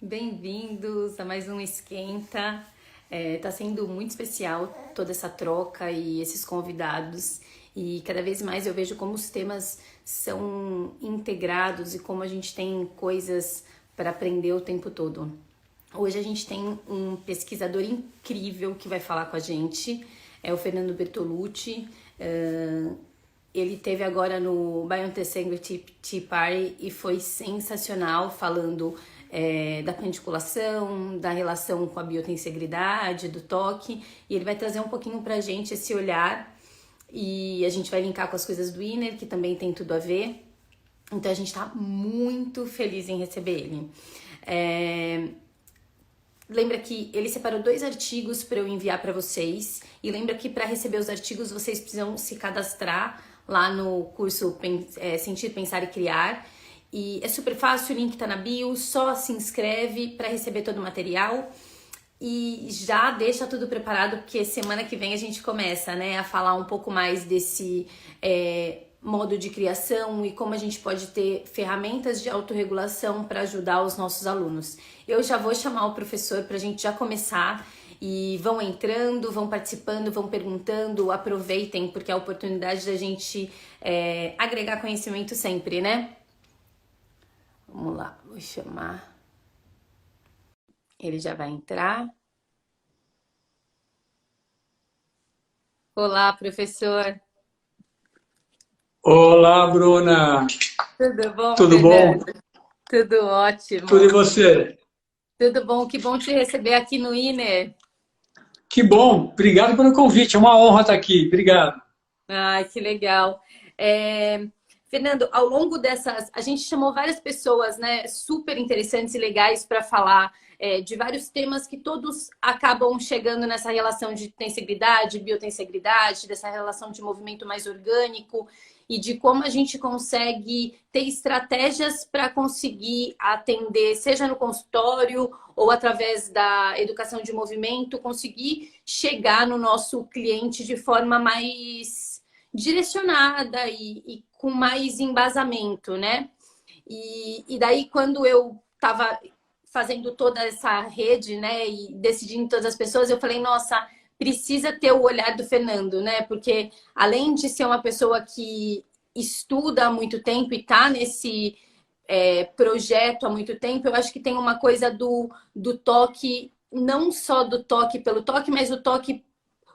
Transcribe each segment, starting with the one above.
Bem-vindos a mais um Esquenta. Tá sendo muito especial toda essa troca e esses convidados. E cada vez mais eu vejo como os temas são integrados e como a gente tem coisas para aprender o tempo todo. Hoje a gente tem um pesquisador incrível que vai falar com a gente, é o Fernando Bertolucci. Ele teve agora no Biointegrity Tea Party e foi sensacional, falando da quanticulação, da relação com a biotensegridade, do toque, e ele vai trazer um pouquinho pra gente esse olhar, e a gente vai linkar com as coisas do Inner, que também tem tudo a ver. Então a gente tá muito feliz em receber ele. Lembra que ele separou 2 artigos para eu enviar para vocês, e lembra que para receber os artigos vocês precisam se cadastrar lá no curso Sentir, Pensar e Criar. E é super fácil, o link tá na bio, só se inscreve para receber todo o material. E já deixa tudo preparado, porque semana que vem a gente começa, né, a falar um pouco mais desse modo de criação e como a gente pode ter ferramentas de autorregulação para ajudar os nossos alunos. Eu já vou chamar o professor para a gente já começar, e vão entrando, vão participando, vão perguntando, aproveitem, porque é a oportunidade da gente agregar conhecimento sempre, né? Vamos lá, vou chamar. Ele já vai entrar. Olá, professor. Olá, Bruna. Tudo bom, Tudo bom? Fernando? Tudo ótimo. Tudo e você? Tudo bom, que bom te receber aqui no Inner. Que bom. Obrigado pelo convite. É uma honra estar aqui. Obrigado. Ai, que legal. Fernando, ao longo dessas... A gente chamou várias pessoas, né, super interessantes e legais para falar de vários temas que todos acabam chegando nessa relação de tensegridade, biotensegridade, dessa relação de movimento mais orgânico e de como a gente consegue ter estratégias para conseguir atender, seja no consultório ou através da educação de movimento, conseguir chegar no nosso cliente de forma mais direcionada e com mais embasamento, né? E daí, quando eu estava fazendo toda essa rede, né, e decidindo todas as pessoas, eu falei, nossa, precisa ter o olhar do Fernando, né? Porque além de ser uma pessoa que estuda há muito tempo e está nesse projeto há muito tempo, eu acho que tem uma coisa do toque, não só do toque pelo toque, mas o toque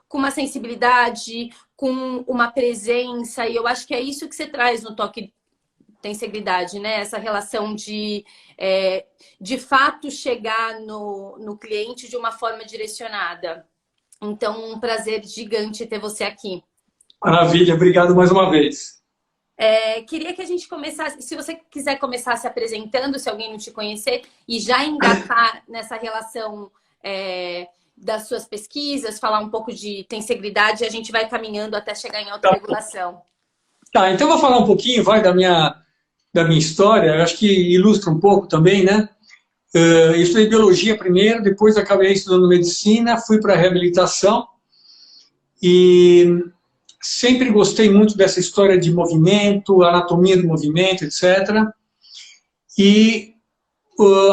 com uma sensibilidade, com uma presença, e eu acho que é isso que você traz no toque tensegridade, né? Essa relação de fato chegar no cliente de uma forma direcionada. Então, um prazer gigante ter você aqui. Maravilha. Obrigado mais uma vez. Queria que a gente começasse, se você quiser começar se apresentando, se alguém não te conhecer, e já engatar nessa relação das suas pesquisas, falar um pouco de tensegridade, e a gente vai caminhando até chegar em autorregulação. Tá, então eu vou falar um pouquinho, da minha história. Eu acho que ilustra um pouco também, né? Eu estudei biologia primeiro, depois acabei estudando medicina, fui para reabilitação e sempre gostei muito dessa história de movimento, anatomia do movimento, etc. E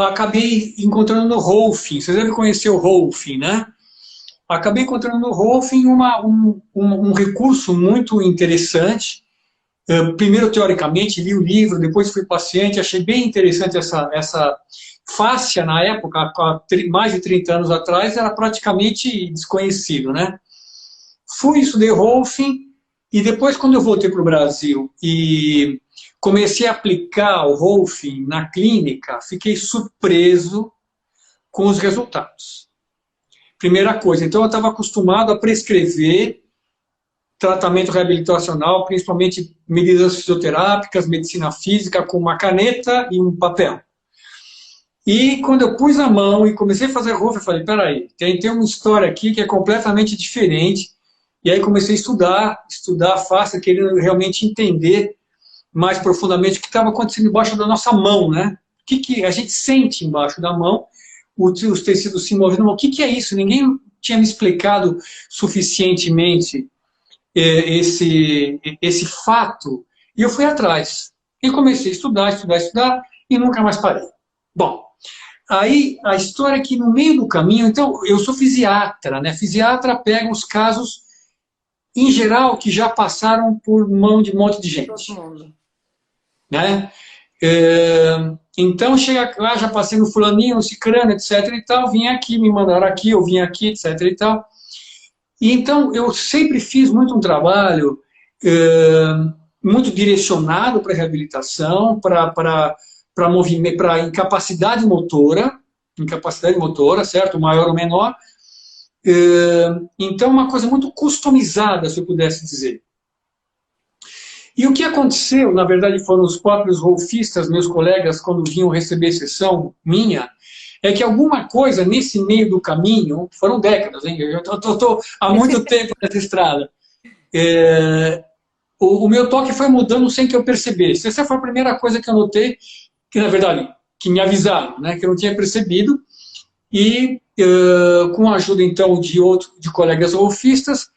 acabei encontrando no Rolfing. Vocês devem conhecer o Rolfing, né? Acabei encontrando no Rolfing um recurso muito interessante. Primeiro, teoricamente, li o livro, depois fui paciente, achei bem interessante essa fáscia na época, há mais de 30 anos atrás, era praticamente desconhecido, né? Estudei Rolfing, e depois, quando eu voltei para o Brasil e comecei a aplicar o Rolfing na clínica, fiquei surpreso com os resultados. Primeira coisa, então eu estava acostumado a prescrever tratamento reabilitacional, principalmente medidas fisioterápicas, medicina física, com uma caneta e um papel. E quando eu pus a mão e comecei a fazer Rolfing, eu falei, peraí, tem uma história aqui que é completamente diferente. E aí comecei a estudar fácil, querendo realmente entender mais profundamente o que estava acontecendo embaixo da nossa mão, né? O que a gente sente embaixo da mão, os tecidos se movendo. O que é isso? Ninguém tinha me explicado suficientemente esse fato. E eu fui atrás. E comecei a estudar, e nunca mais parei. Bom, Aí, a história é que no meio do caminho, então, eu sou fisiatra, né? Fisiatra pega os casos, em geral, que já passaram por mão de um monte de Todo gente, mundo. né? Então, chega lá, já passei no fulaninho, no cicrano, etc e tal, vim aqui, me mandaram aqui, eu vim aqui, etc e tal. E então, eu sempre fiz muito um trabalho muito direcionado para reabilitação, para movimento, para incapacidade motora, certo? Maior ou menor. Então, uma coisa muito customizada, se eu pudesse dizer. E o que aconteceu, na verdade, foram os próprios golfistas, meus colegas, quando vinham receber sessão minha, é que alguma coisa nesse meio do caminho, foram décadas, hein? Eu estou há muito tempo nessa estrada. O meu toque foi mudando sem que eu percebesse. Essa foi a primeira coisa que eu notei, que na verdade, que me avisaram, né, que eu não tinha percebido. E com a ajuda então de colegas golfistas,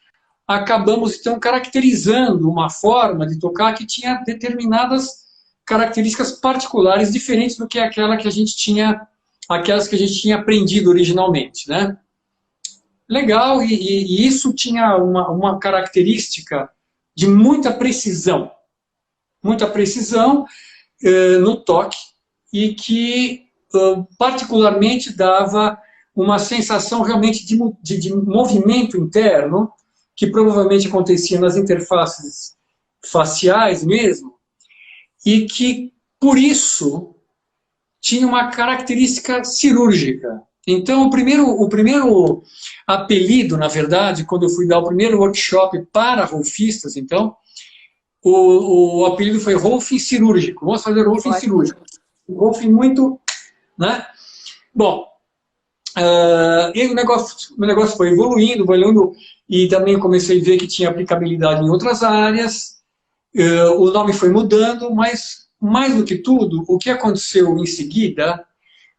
acabamos então caracterizando uma forma de tocar que tinha determinadas características particulares diferentes do que aquelas que a gente tinha aprendido originalmente, né? Legal, e isso tinha uma característica de muita precisão no toque, e que particularmente dava uma sensação realmente de movimento interno, que provavelmente acontecia nas interfaces faciais mesmo, e que, por isso, tinha uma característica cirúrgica. Então, o primeiro apelido, na verdade, quando eu fui dar o primeiro workshop para rolfistas, então, o apelido foi rolfing cirúrgico. Vamos fazer rolfing cirúrgico. Rolfing muito, né? Bom, e o negócio foi evoluindo, e também comecei a ver que tinha aplicabilidade em outras áreas. O nome foi mudando, mas, mais do que tudo, o que aconteceu em seguida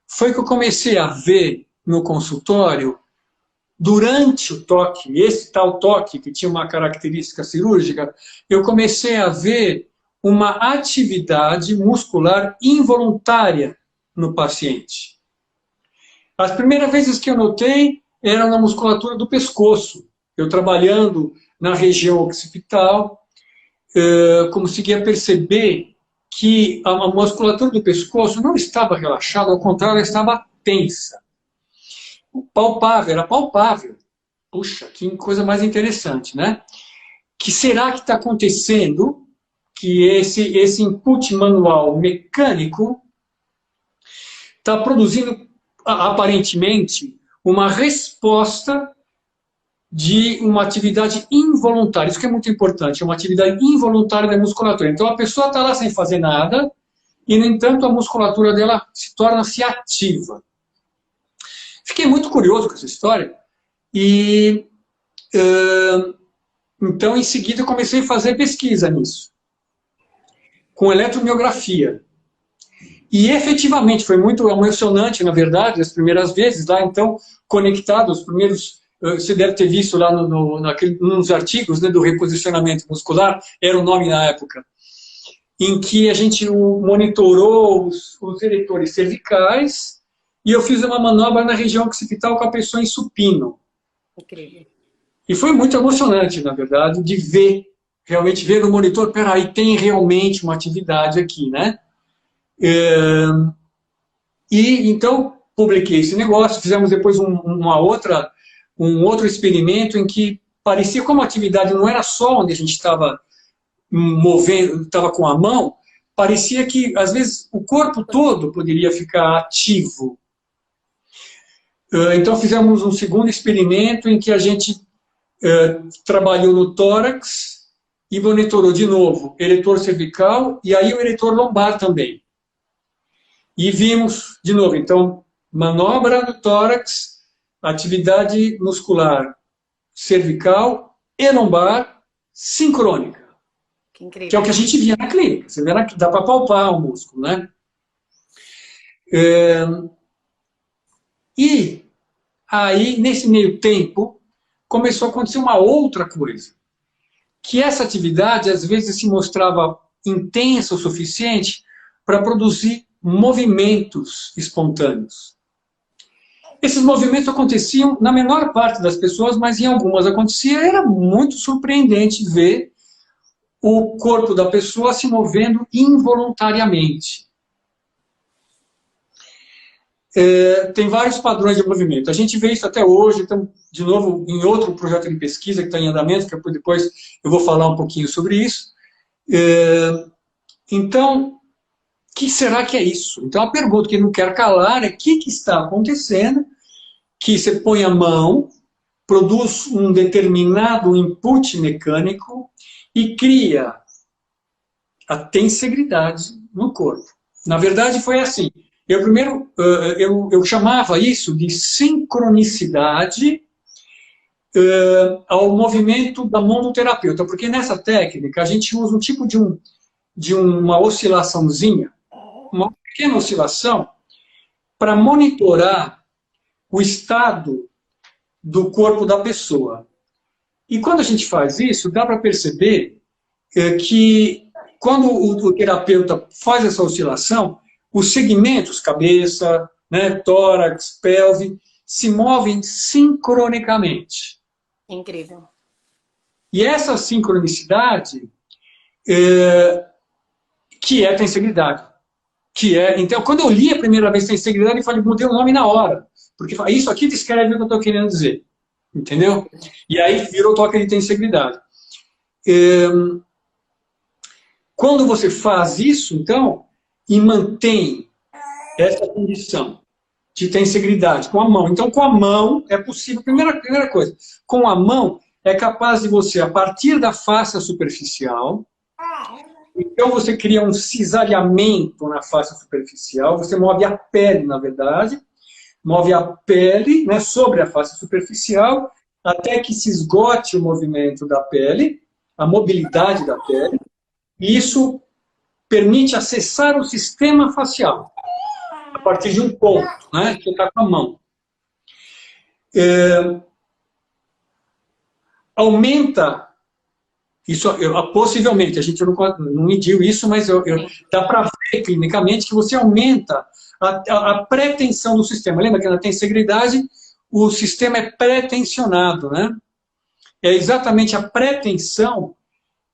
foi que eu comecei a ver no consultório, durante o toque, esse tal toque, que tinha uma característica cirúrgica, eu comecei a ver uma atividade muscular involuntária no paciente. As primeiras vezes que eu notei eram na musculatura do pescoço. Eu trabalhando na região occipital, conseguia perceber que a musculatura do pescoço não estava relaxada, ao contrário, ela estava tensa. Palpável, era palpável. Puxa, que coisa mais interessante, né? Que será que está acontecendo que esse input manual mecânico está produzindo, aparentemente, uma resposta de uma atividade involuntária. Isso que é muito importante, é uma atividade involuntária da musculatura. Então, a pessoa está lá sem fazer nada e, no entanto, a musculatura dela torna-se ativa. Fiquei muito curioso com essa história e, então, em seguida, eu comecei a fazer pesquisa nisso, com eletromiografia. E, efetivamente, foi muito emocionante, na verdade, as primeiras vezes, lá, então, conectado, os primeiros... Você deve ter visto lá nos artigos, né, do reposicionamento muscular, era o nome na época, em que a gente monitorou os eretores cervicais e eu fiz uma manobra na região occipital com a pessoa em supino. Incrível. E foi muito emocionante, na verdade, de realmente ver no monitor, peraí, tem realmente uma atividade aqui, né? E então publiquei esse negócio, fizemos depois um outro experimento em que parecia como a atividade não era só onde a gente estava movendo, estava com a mão, parecia que, às vezes, o corpo todo poderia ficar ativo. Então, fizemos um segundo experimento em que a gente trabalhou no tórax e monitorou de novo eretor cervical e aí o eretor lombar também. E vimos, de novo, então, manobra no tórax, atividade muscular cervical e lombar sincrônica. Que incrível. Que é o que a gente via na clínica. Você vê, dá para palpar o músculo, né? E aí, nesse meio tempo, começou a acontecer uma outra coisa. Que essa atividade, às vezes, se mostrava intensa o suficiente para produzir movimentos espontâneos. Esses movimentos aconteciam na menor parte das pessoas, mas em algumas acontecia. Era muito surpreendente ver o corpo da pessoa se movendo involuntariamente. Tem vários padrões de movimento. A gente vê isso até hoje, então, de novo, em outro projeto de pesquisa que está em andamento, que depois eu vou falar um pouquinho sobre isso. Então, o que será que é isso? Então, a pergunta que não quer calar é o que está acontecendo, que você põe a mão, produz um determinado input mecânico e cria a tensegridade no corpo. Na verdade, foi assim. Eu chamava isso de sincronicidade ao movimento da mão do terapeuta, porque nessa técnica a gente usa um tipo de uma oscilaçãozinha, uma pequena oscilação, para monitorar o estado do corpo da pessoa. E quando a gente faz isso, dá para perceber que quando o terapeuta faz essa oscilação, os segmentos, cabeça, né, tórax, pelve, se movem sincronicamente. Incrível. E essa sincronicidade, que é a tensegridade. Então, quando eu li a primeira vez tensegridade, eu falei, mudei o nome na hora. Porque isso aqui descreve o que eu estou querendo dizer. Entendeu? E aí virou toque de tensegridade. Quando você faz isso, então, e mantém essa condição de tensegridade com a mão. Então, com a mão é possível. Primeira coisa, com a mão é capaz de você, a partir da face superficial, então você cria um cisalhamento na face superficial, você move a pele, na verdade, move a pele, né, sobre a face superficial, até que se esgote o movimento da pele, a mobilidade da pele, e isso permite acessar o sistema facial, a partir de um ponto, né, que está com a mão. Aumenta, isso possivelmente, a gente não mediu isso, mas dá para ver clinicamente que você aumenta a pré-tensão do sistema. Lembra que na tensegridade o sistema é pré-tensionado, né? É exatamente a pré-tensão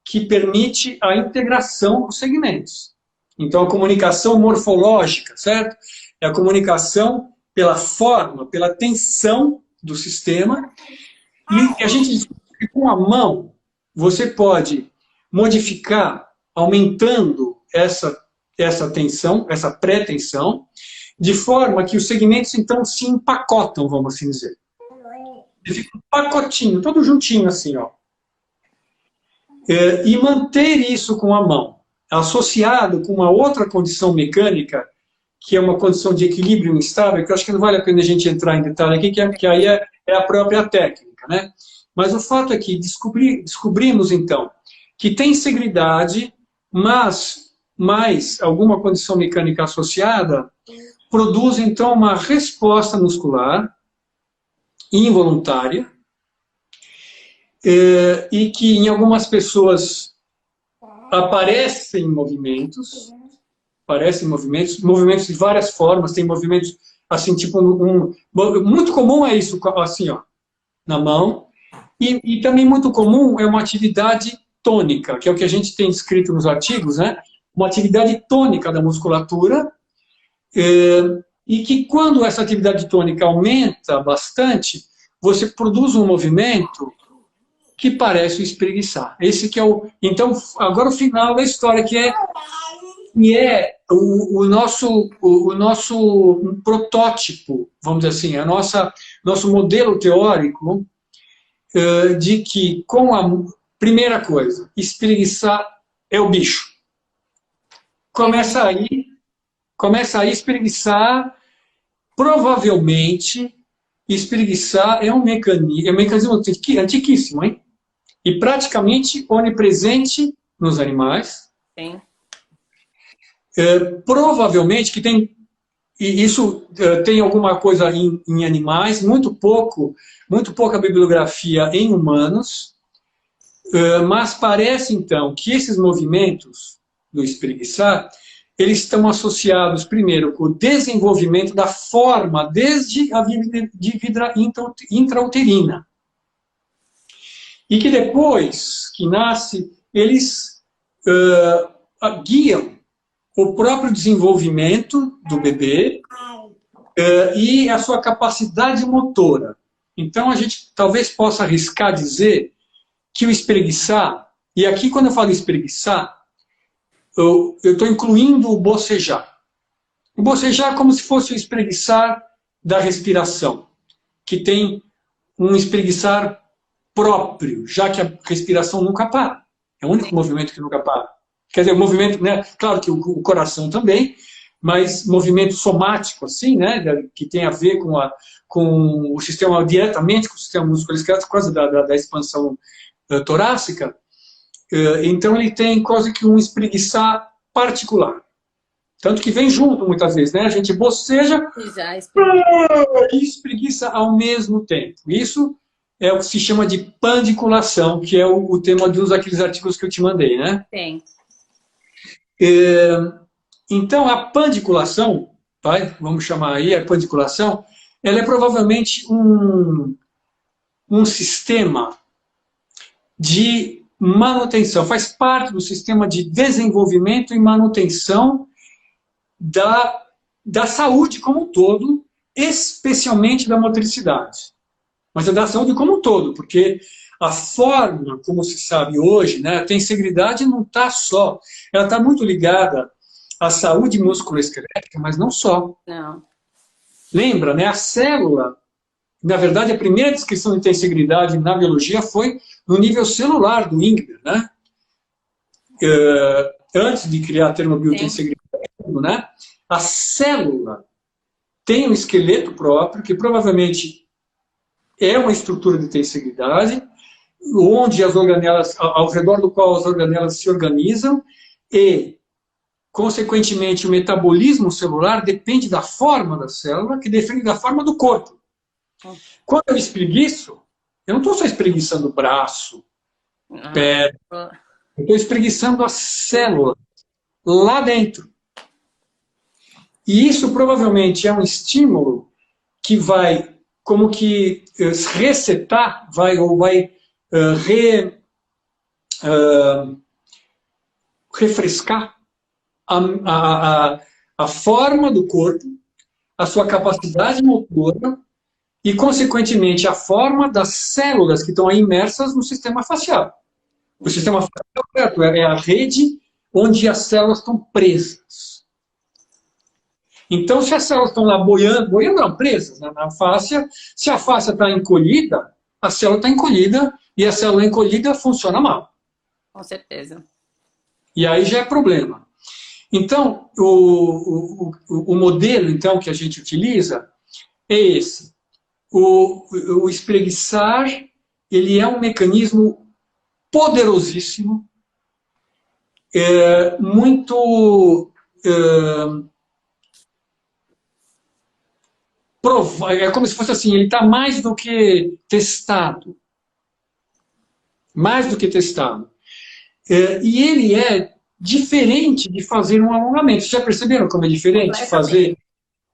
que permite a integração dos segmentos. Então, a comunicação morfológica, certo? É a comunicação pela forma, pela tensão do sistema. E a gente diz que com a mão você pode modificar, aumentando essa tensão, essa pré-tensão, de forma que os segmentos, então, se empacotam, vamos assim dizer. Ele fica um pacotinho, todo juntinho assim, ó. E manter isso com a mão, associado com uma outra condição mecânica, que é uma condição de equilíbrio instável, que eu acho que não vale a pena a gente entrar em detalhe aqui, que aí é a própria técnica, né? Mas o fato é que descobrimos, então, que tem tensegridade, mas mais alguma condição mecânica associada, produz, então, uma resposta muscular involuntária, e que em algumas pessoas aparecem movimentos de várias formas, tem movimentos assim, tipo muito comum é isso, assim, ó, na mão, e também muito comum é uma atividade tônica, que é o que a gente tem escrito nos artigos, né? Uma atividade tônica da musculatura, e que quando essa atividade tônica aumenta bastante, você produz um movimento que parece espreguiçar. Esse que é o... Então, agora o final da história, que é o nosso protótipo, vamos dizer assim, nosso modelo teórico de que, com a primeira coisa, espreguiçar é o bicho. Começa aí espreguiçar, provavelmente, espreguiçar é um mecanismo antiquíssimo, hein? E praticamente onipresente nos animais. Sim. Provavelmente que tem, e isso tem alguma coisa em animais, muito pouca bibliografia em humanos, mas parece então que esses movimentos do espreguiçar eles estão associados, primeiro, com o desenvolvimento da forma, desde a vida intrauterina. E que depois que nasce, eles guiam o próprio desenvolvimento do bebê e a sua capacidade motora. Então, a gente talvez possa arriscar dizer que o espreguiçar, e aqui quando eu falo espreguiçar, eu estou incluindo o bocejar. O bocejar é como se fosse o espreguiçar da respiração, que tem um espreguiçar próprio, já que a respiração nunca para. É o único movimento que nunca para. Quer dizer, o movimento, né? Claro que o coração também, mas movimento somático, assim, né? Que tem a ver com o sistema, diretamente com o sistema musculoesquelético, por causa da expansão torácica. Então ele tem quase que um espreguiçar particular. Tanto que vem junto muitas vezes, né? A gente boceja e espreguiça ao mesmo tempo. Isso é o que se chama de pandiculação, que é o tema dos aqueles artigos que eu te mandei, né? Tem. Então a pandiculação, vamos chamar aí a pandiculação, ela é provavelmente um sistema de manutenção, faz parte do sistema de desenvolvimento e manutenção da saúde como um todo, especialmente da motricidade. Mas é da saúde como um todo, porque a forma, como se sabe hoje, né, a tensegridade não está só, ela está muito ligada à saúde musculoesquelética, mas não só. Não. Lembra, né, a célula, na verdade, a primeira descrição de tensegridade na biologia foi no nível celular do Ingber, né? Antes de criar a termo biotensegridade, né? A célula tem um esqueleto próprio, que provavelmente é uma estrutura de tensegridade, onde as organelas, ao redor do qual as organelas se organizam, e, consequentemente, o metabolismo celular depende da forma da célula, que depende da forma do corpo. Quando eu espreguiço, eu não estou só espreguiçando o braço, pé, eu estou espreguiçando a célula lá dentro. E isso provavelmente é um estímulo que vai, como que resetar, vai refrescar a forma do corpo, a sua capacidade motora e, consequentemente, a forma das células que estão aí imersas no sistema facial. O sistema facial é a rede onde as células estão presas. Então, se as células estão lá boiando não, presas na fáscia, se a fáscia está encolhida, a célula está encolhida e a célula encolhida funciona mal. Com certeza. E aí já é problema. Então, o modelo então, que a gente utiliza é esse. O espreguiçar, ele é um mecanismo poderosíssimo, muito... é como se fosse assim, ele está mais do que testado. Mais do que testado. E ele é diferente de fazer um alongamento. Vocês já perceberam como é diferente fazer,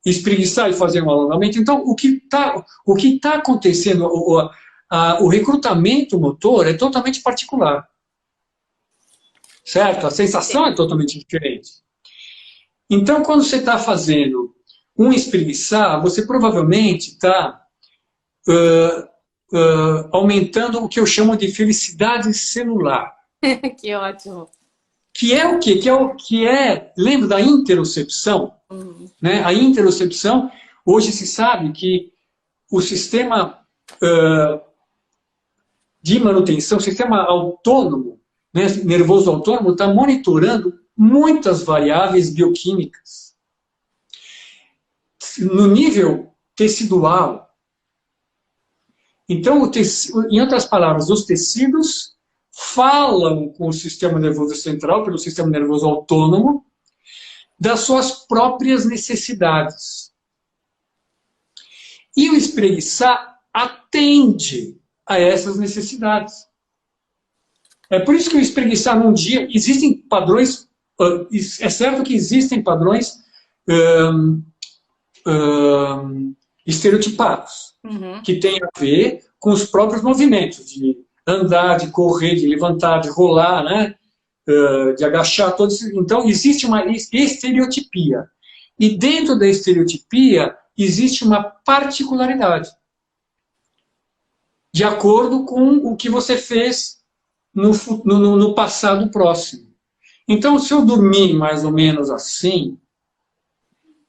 espreguiçar e fazer um alongamento? Então, o que tá acontecendo, o recrutamento motor é totalmente particular. Certo? A sensação é totalmente diferente. Então, quando você está fazendo um espreguiçar, você provavelmente está aumentando o que eu chamo de felicidade celular. Que ótimo. Que é o quê? Lembra da interocepção? Né? A interocepção, hoje se sabe que o sistema de manutenção, o sistema autônomo, né, nervoso autônomo, está monitorando muitas variáveis bioquímicas. No nível tecidual. Então, em outras palavras, os tecidos falam com o sistema nervoso central, pelo sistema nervoso autônomo, das suas próprias necessidades. E o espreguiçar atende a essas necessidades. É por isso que o espreguiçar num dia, existem padrões É certo que existem padrões hum, estereotipados, que têm a ver com os próprios movimentos, de andar, de correr, de levantar, de rolar, né? De agachar, todos. Então, existe uma estereotipia. E dentro da estereotipia, existe uma particularidade, de acordo com o que você fez no passado próximo. Então, se eu dormir mais ou menos assim,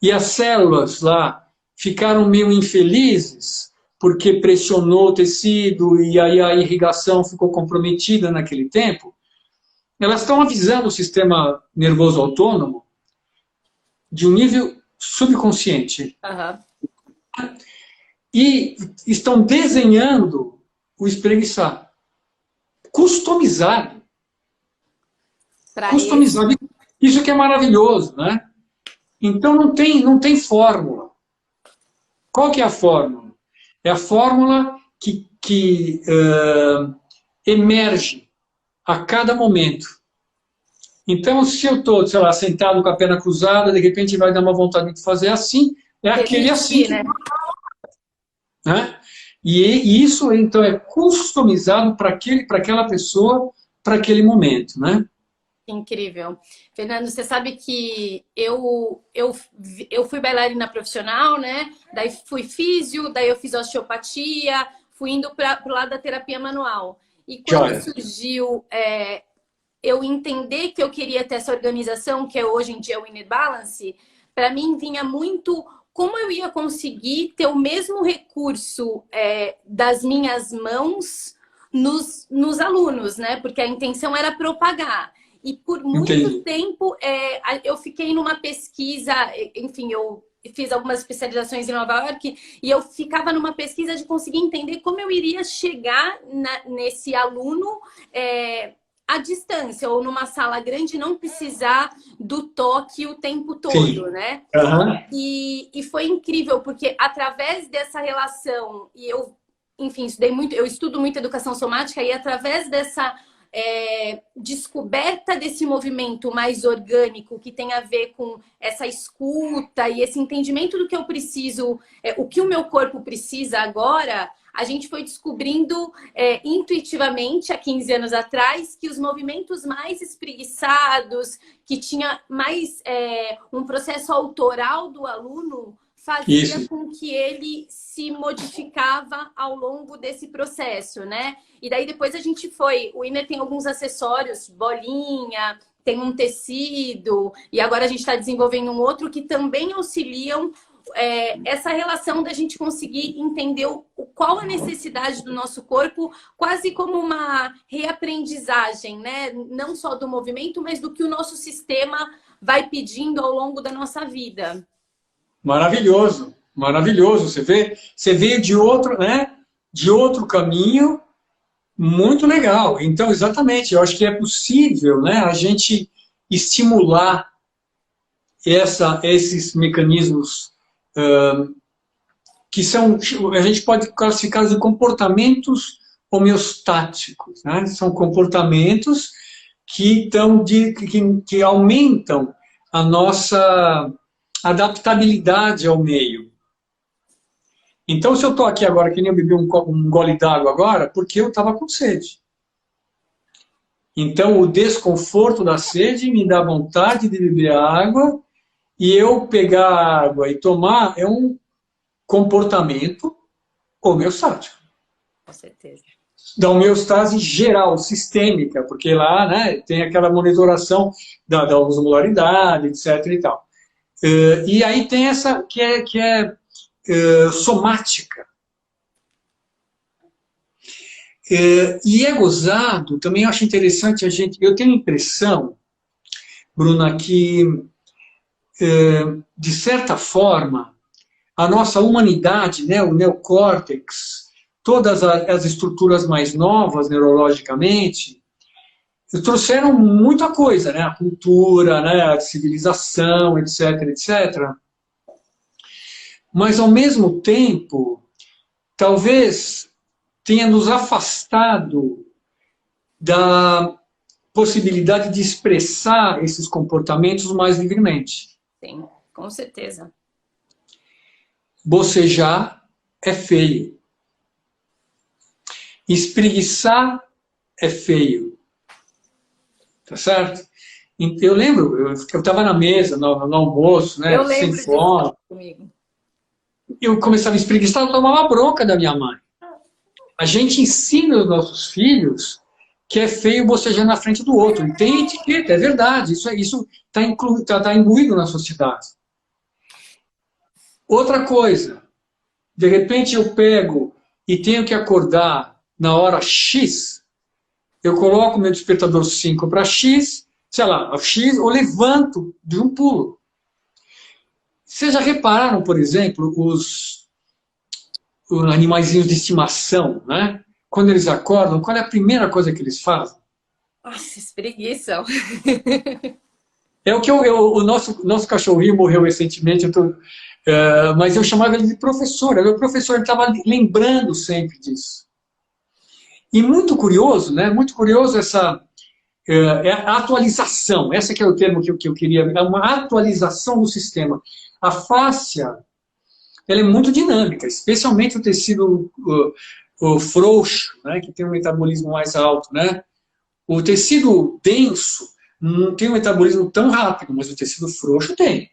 e as células lá ficaram meio infelizes, porque pressionou o tecido e aí a irrigação ficou comprometida naquele tempo, elas estão avisando o sistema nervoso autônomo de um nível subconsciente. E estão desenhando o espreguiçar. Customizado. Customizado. Isso que é maravilhoso, né? Então não tem fórmula. Qual que é a fórmula? É a fórmula que emerge a cada momento. Então, se eu estou, sei lá, sentado com a perna cruzada, de repente vai dar uma vontade de fazer assim, é aquele assim. Né? Né? E isso, então, é customizado para aquela pessoa, para aquele momento, né? Incrível. Fernando, você sabe que eu fui bailarina profissional, né? Daí fui físio, daí eu fiz osteopatia, fui indo para o lado da terapia manual. E quando surgiu eu entender que eu queria ter essa organização, que é hoje em dia o Inner Balance, para mim vinha muito como eu ia conseguir ter o mesmo recurso das minhas mãos nos alunos, né? Porque a intenção era propagar. E por muito tempo eu fiquei numa pesquisa, enfim, eu fiz algumas especializações em Nova York e eu ficava numa pesquisa de conseguir entender como eu iria chegar nesse aluno à distância ou numa sala grande, não precisar do toque o tempo todo, né? E foi incrível, porque através dessa relação, e eu, enfim, eu estudo muito educação somática, e através dessa descoberta desse movimento mais orgânico que tem a ver com essa escuta e esse entendimento do que eu preciso, o que o meu corpo precisa agora, a gente foi descobrindo intuitivamente, há 15 anos atrás, que os movimentos mais espreguiçados, que tinha mais um processo autoral do aluno, fazia com que ele se modificava ao longo desse processo, né? E daí depois a gente o Inner tem alguns acessórios, bolinha, tem um tecido, e agora a gente está desenvolvendo um outro que também auxiliam essa relação da gente conseguir entender qual a necessidade do nosso corpo, quase como uma reaprendizagem, né? Não só do movimento, mas do que o nosso sistema vai pedindo ao longo da nossa vida. Maravilhoso, maravilhoso. Você veio de outro, né? De outro caminho, muito legal. Então, exatamente, eu acho que é possível, né? A gente estimular esses mecanismos que a gente pode classificar de comportamentos homeostáticos, né? São comportamentos que aumentam a nossa adaptabilidade ao meio. Então, se eu estou aqui agora, que nem eu bebi um gole d'água agora, porque eu estava com sede. Então, o desconforto da sede me dá vontade de beber água, e eu pegar a água e tomar é um comportamento homeostático. Com certeza. Da homeostase geral, sistêmica, porque lá, né, tem aquela monitoração da osmolaridade, etc. e tal. E aí tem essa que é somática. E é gozado, também eu acho interessante eu tenho a impressão, Bruna, que de certa forma a nossa humanidade, né, o neocórtex, todas as estruturas mais novas neurologicamente, trouxeram muita coisa, né, a cultura, né, a civilização, etc, etc. Mas, ao mesmo tempo, talvez tenha nos afastado possibilidade de expressar esses comportamentos mais livremente. Sim, com certeza. Bocejar é feio. Espreguiçar é feio. Tá certo? Eu lembro, eu estava na mesa, no almoço, né, Eu sem lembro fome. disso comigo. Eu começava a espreguiçar, eu tomava bronca da minha mãe. A gente ensina os nossos filhos que é feio bocejar na frente do outro. E tem etiqueta, é verdade. Isso tá imbuído na sociedade. Outra coisa, de repente eu pego e tenho que acordar na hora X, eu coloco meu despertador 5 para X, sei lá, X, eu levanto de um pulo. Vocês já repararam, por exemplo, os animaizinhos de estimação, né? Quando eles acordam, qual é a primeira coisa que eles fazem? Nossa, espreguiçam. É o que o nosso cachorrinho morreu recentemente, mas eu chamava ele de professor. O professor estava lembrando sempre disso. E muito curioso, né? Muito curioso a atualização. Esse que é o termo que eu queria. É uma atualização do sistema. A fáscia, ela é muito dinâmica, especialmente o tecido o frouxo, né? Que tem um metabolismo mais alto, né? O tecido denso não tem um metabolismo tão rápido, mas o tecido frouxo tem.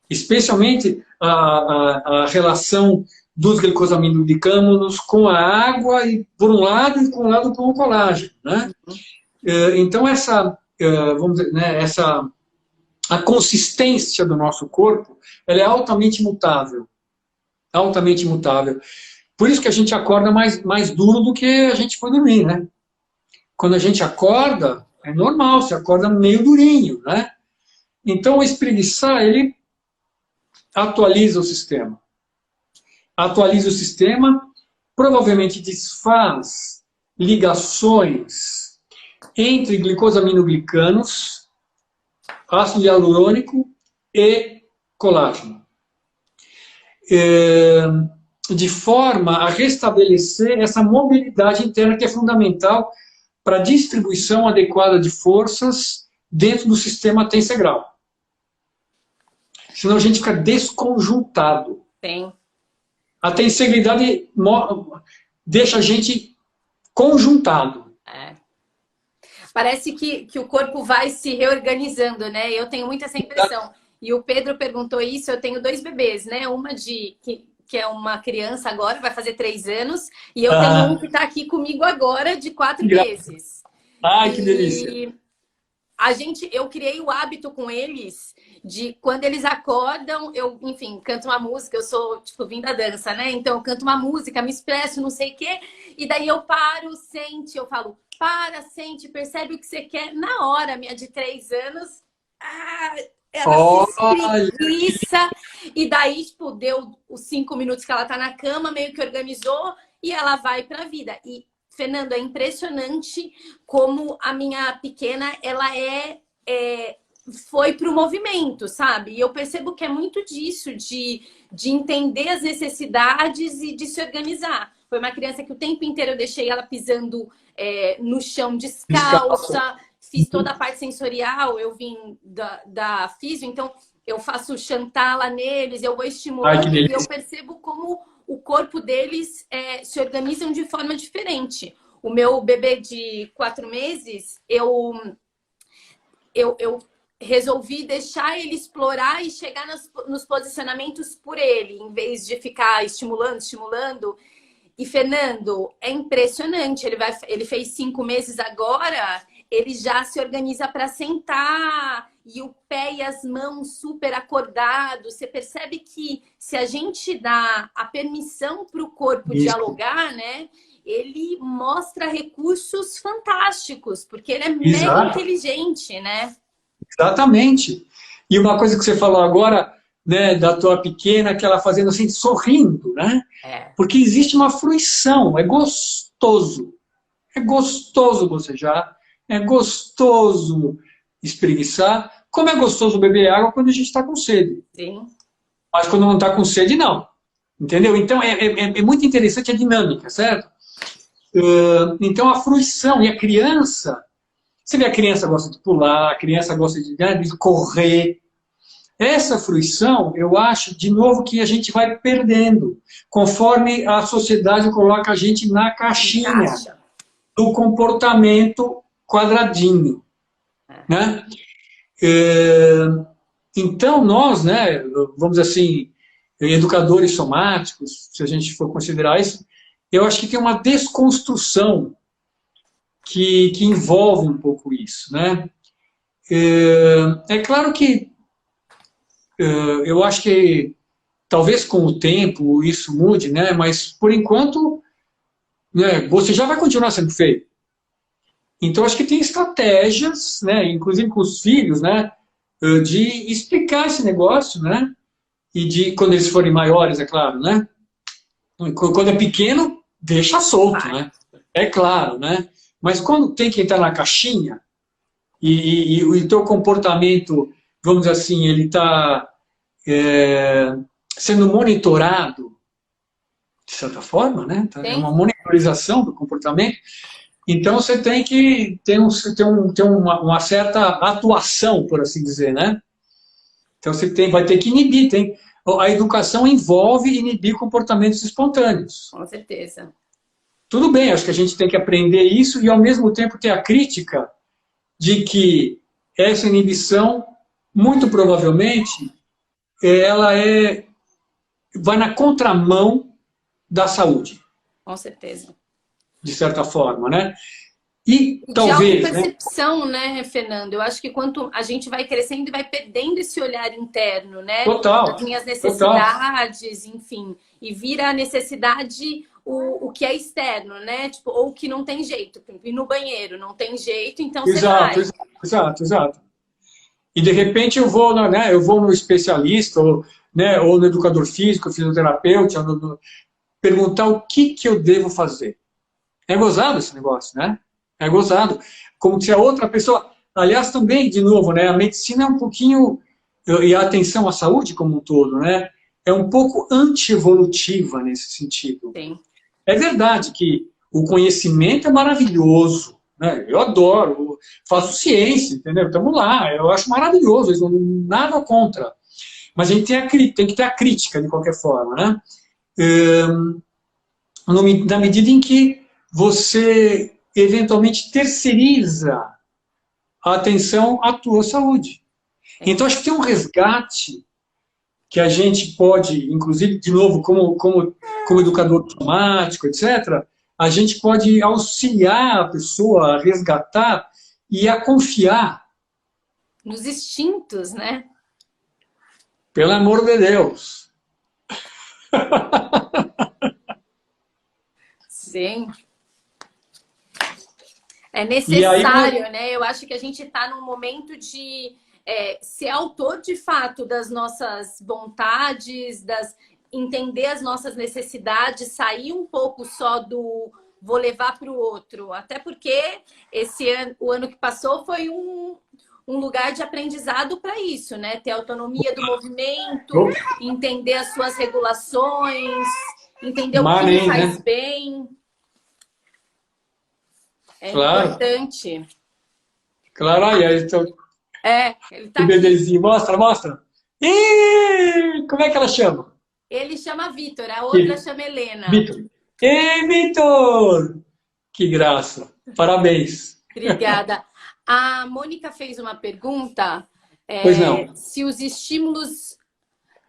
Especialmente a relação dos glicosaminoglicanos com a água, e por um lado, e com o lado com o colágeno. Né? Então, vamos dizer, né, a consistência do nosso corpo, ela é altamente mutável. Altamente mutável. Por isso que a gente acorda mais duro do que a gente foi dormir, né? Quando a gente acorda, é normal, você acorda meio durinho, né? Então, o espreguiçar, ele atualiza o sistema. Atualiza o sistema, provavelmente desfaz ligações entre glicosaminoglicanos, ácido hialurônico e colágeno. De forma a restabelecer essa mobilidade interna que é fundamental para a distribuição adequada de forças dentro do sistema tensegral. Senão a gente fica desconjuntado. Sim. A tensegridade deixa a gente conjuntado. É. Parece que o corpo vai se reorganizando, né? Eu tenho muito essa impressão. E o Pedro perguntou isso, eu tenho 2 bebês, né? Uma que é uma criança agora, vai fazer 3 anos, e eu tenho um que está aqui comigo agora, de 4 meses. Ai, que delícia! Eu criei o hábito com eles de quando eles acordam, eu, enfim, canto uma música, eu sou, tipo, vim da dança, né? Então eu canto uma música, me expresso, não sei o quê, e daí eu paro, sente, eu falo, para, sente, percebe o que você quer. Na hora, minha de 3 anos, ela se espreguiça, e daí, tipo, deu os 5 minutos que ela tá na cama, meio que organizou, e ela vai pra vida. E, Fernando, é impressionante como a minha pequena, ela foi pro movimento, sabe? E eu percebo que é muito disso, de entender as necessidades e de se organizar. Foi uma criança que o tempo inteiro eu deixei ela pisando no chão descalça, fiz toda a parte sensorial, eu vim da físio, então eu faço chantala neles, eu vou estimulando e eu percebo como o corpo deles se organizam de forma diferente. O meu bebê de 4 meses, eu resolvi deixar ele explorar e chegar nos posicionamentos por ele, em vez de ficar estimulando. E, Fernando, é impressionante. Ele fez 5 meses agora, ele já se organiza para sentar, e o pé e as mãos super acordados. Você percebe que se a gente dá a permissão para o corpo dialogar, né? Ele mostra recursos fantásticos, porque ele é mega inteligente, né? Exatamente. E uma coisa que você falou agora, né, da tua pequena, que ela fazendo assim, sorrindo, né? Porque existe uma fruição, é gostoso. É gostoso bocejar, é gostoso espreguiçar, como é gostoso beber água quando a gente está com sede. Sim. Mas quando não está com sede, não. Entendeu? Então, é muito interessante a dinâmica, certo? Então, a fruição, e a criança, Você vê, a criança gosta de pular, a criança gosta né, de correr. Essa fruição, eu acho, de novo, que a gente vai perdendo, conforme a sociedade coloca a gente na caixinha do comportamento quadradinho, né? Então, nós, né, vamos dizer assim, educadores somáticos, se a gente for considerar isso, eu acho que tem uma desconstrução que envolve um pouco isso, né? É claro que eu acho que talvez com o tempo isso mude, né? Mas por enquanto, né, você já vai continuar sendo feio. Então acho que tem estratégias, né, inclusive com os filhos, né, de explicar esse negócio, né? E de quando eles forem maiores, é claro, né? Quando é pequeno, deixa solto, né? É claro, né? Mas quando tem que entrar na caixinha e o teu comportamento, vamos dizer assim, ele está sendo monitorado, de certa forma, né? É uma monitorização do comportamento. Então, você tem que ter uma certa atuação, por assim dizer, né? Então, vai ter que inibir. A educação envolve inibir comportamentos espontâneos. Com certeza. Tudo bem, acho que a gente tem que aprender isso e, ao mesmo tempo, ter a crítica de que essa inibição, muito provavelmente, ela vai na contramão da saúde. Com certeza. De certa forma, né? E de talvez... autopercepção, né, Fernando? Eu acho que quanto a gente vai crescendo e vai perdendo esse olhar interno, né? Total. Das minhas necessidades, total. Enfim. E vira a necessidade o que é externo, né? Tipo, ou que não tem jeito. Ir no banheiro, não tem jeito, então você vai. Exato. E de repente eu vou no especialista, ou no educador físico, fisioterapeuta, perguntar o que eu devo fazer. É gozado esse negócio, né? É gozado. Como se a outra pessoa... Aliás, também, de novo, né? A medicina é um pouquinho... E a atenção à saúde como um todo, né? É um pouco anti-evolutiva nesse sentido. Sim. É verdade que o conhecimento é maravilhoso, né? Eu adoro, faço ciência, entendeu? Estamos lá, eu acho maravilhoso, nada contra. Mas a gente tem que ter a crítica, de qualquer forma, né? Na medida em que você eventualmente terceiriza a atenção à tua saúde. Então, acho que tem um resgate que a gente pode, inclusive, de novo, como educador somático, etc., a gente pode auxiliar a pessoa a resgatar e a confiar. Nos instintos, né? Pelo amor de Deus. Sim. É necessário, né? Eu acho que a gente está num momento de ser autor, de fato, das nossas vontades, entender as nossas necessidades, sair um pouco só do vou levar para o outro. Até porque o ano que passou foi um lugar de aprendizado para isso, né? Ter autonomia do movimento, entender as suas regulações, entender o que me faz bem. É importante. Claro, aí então... ele tá o bebezinho. Mostra. Ih, como é que ela chama? Ele chama Vitor, a outra chama Helena. Vitor. Ei, Vitor! Que graça. Parabéns. Obrigada. A Mônica fez uma pergunta. Pois não. Se os estímulos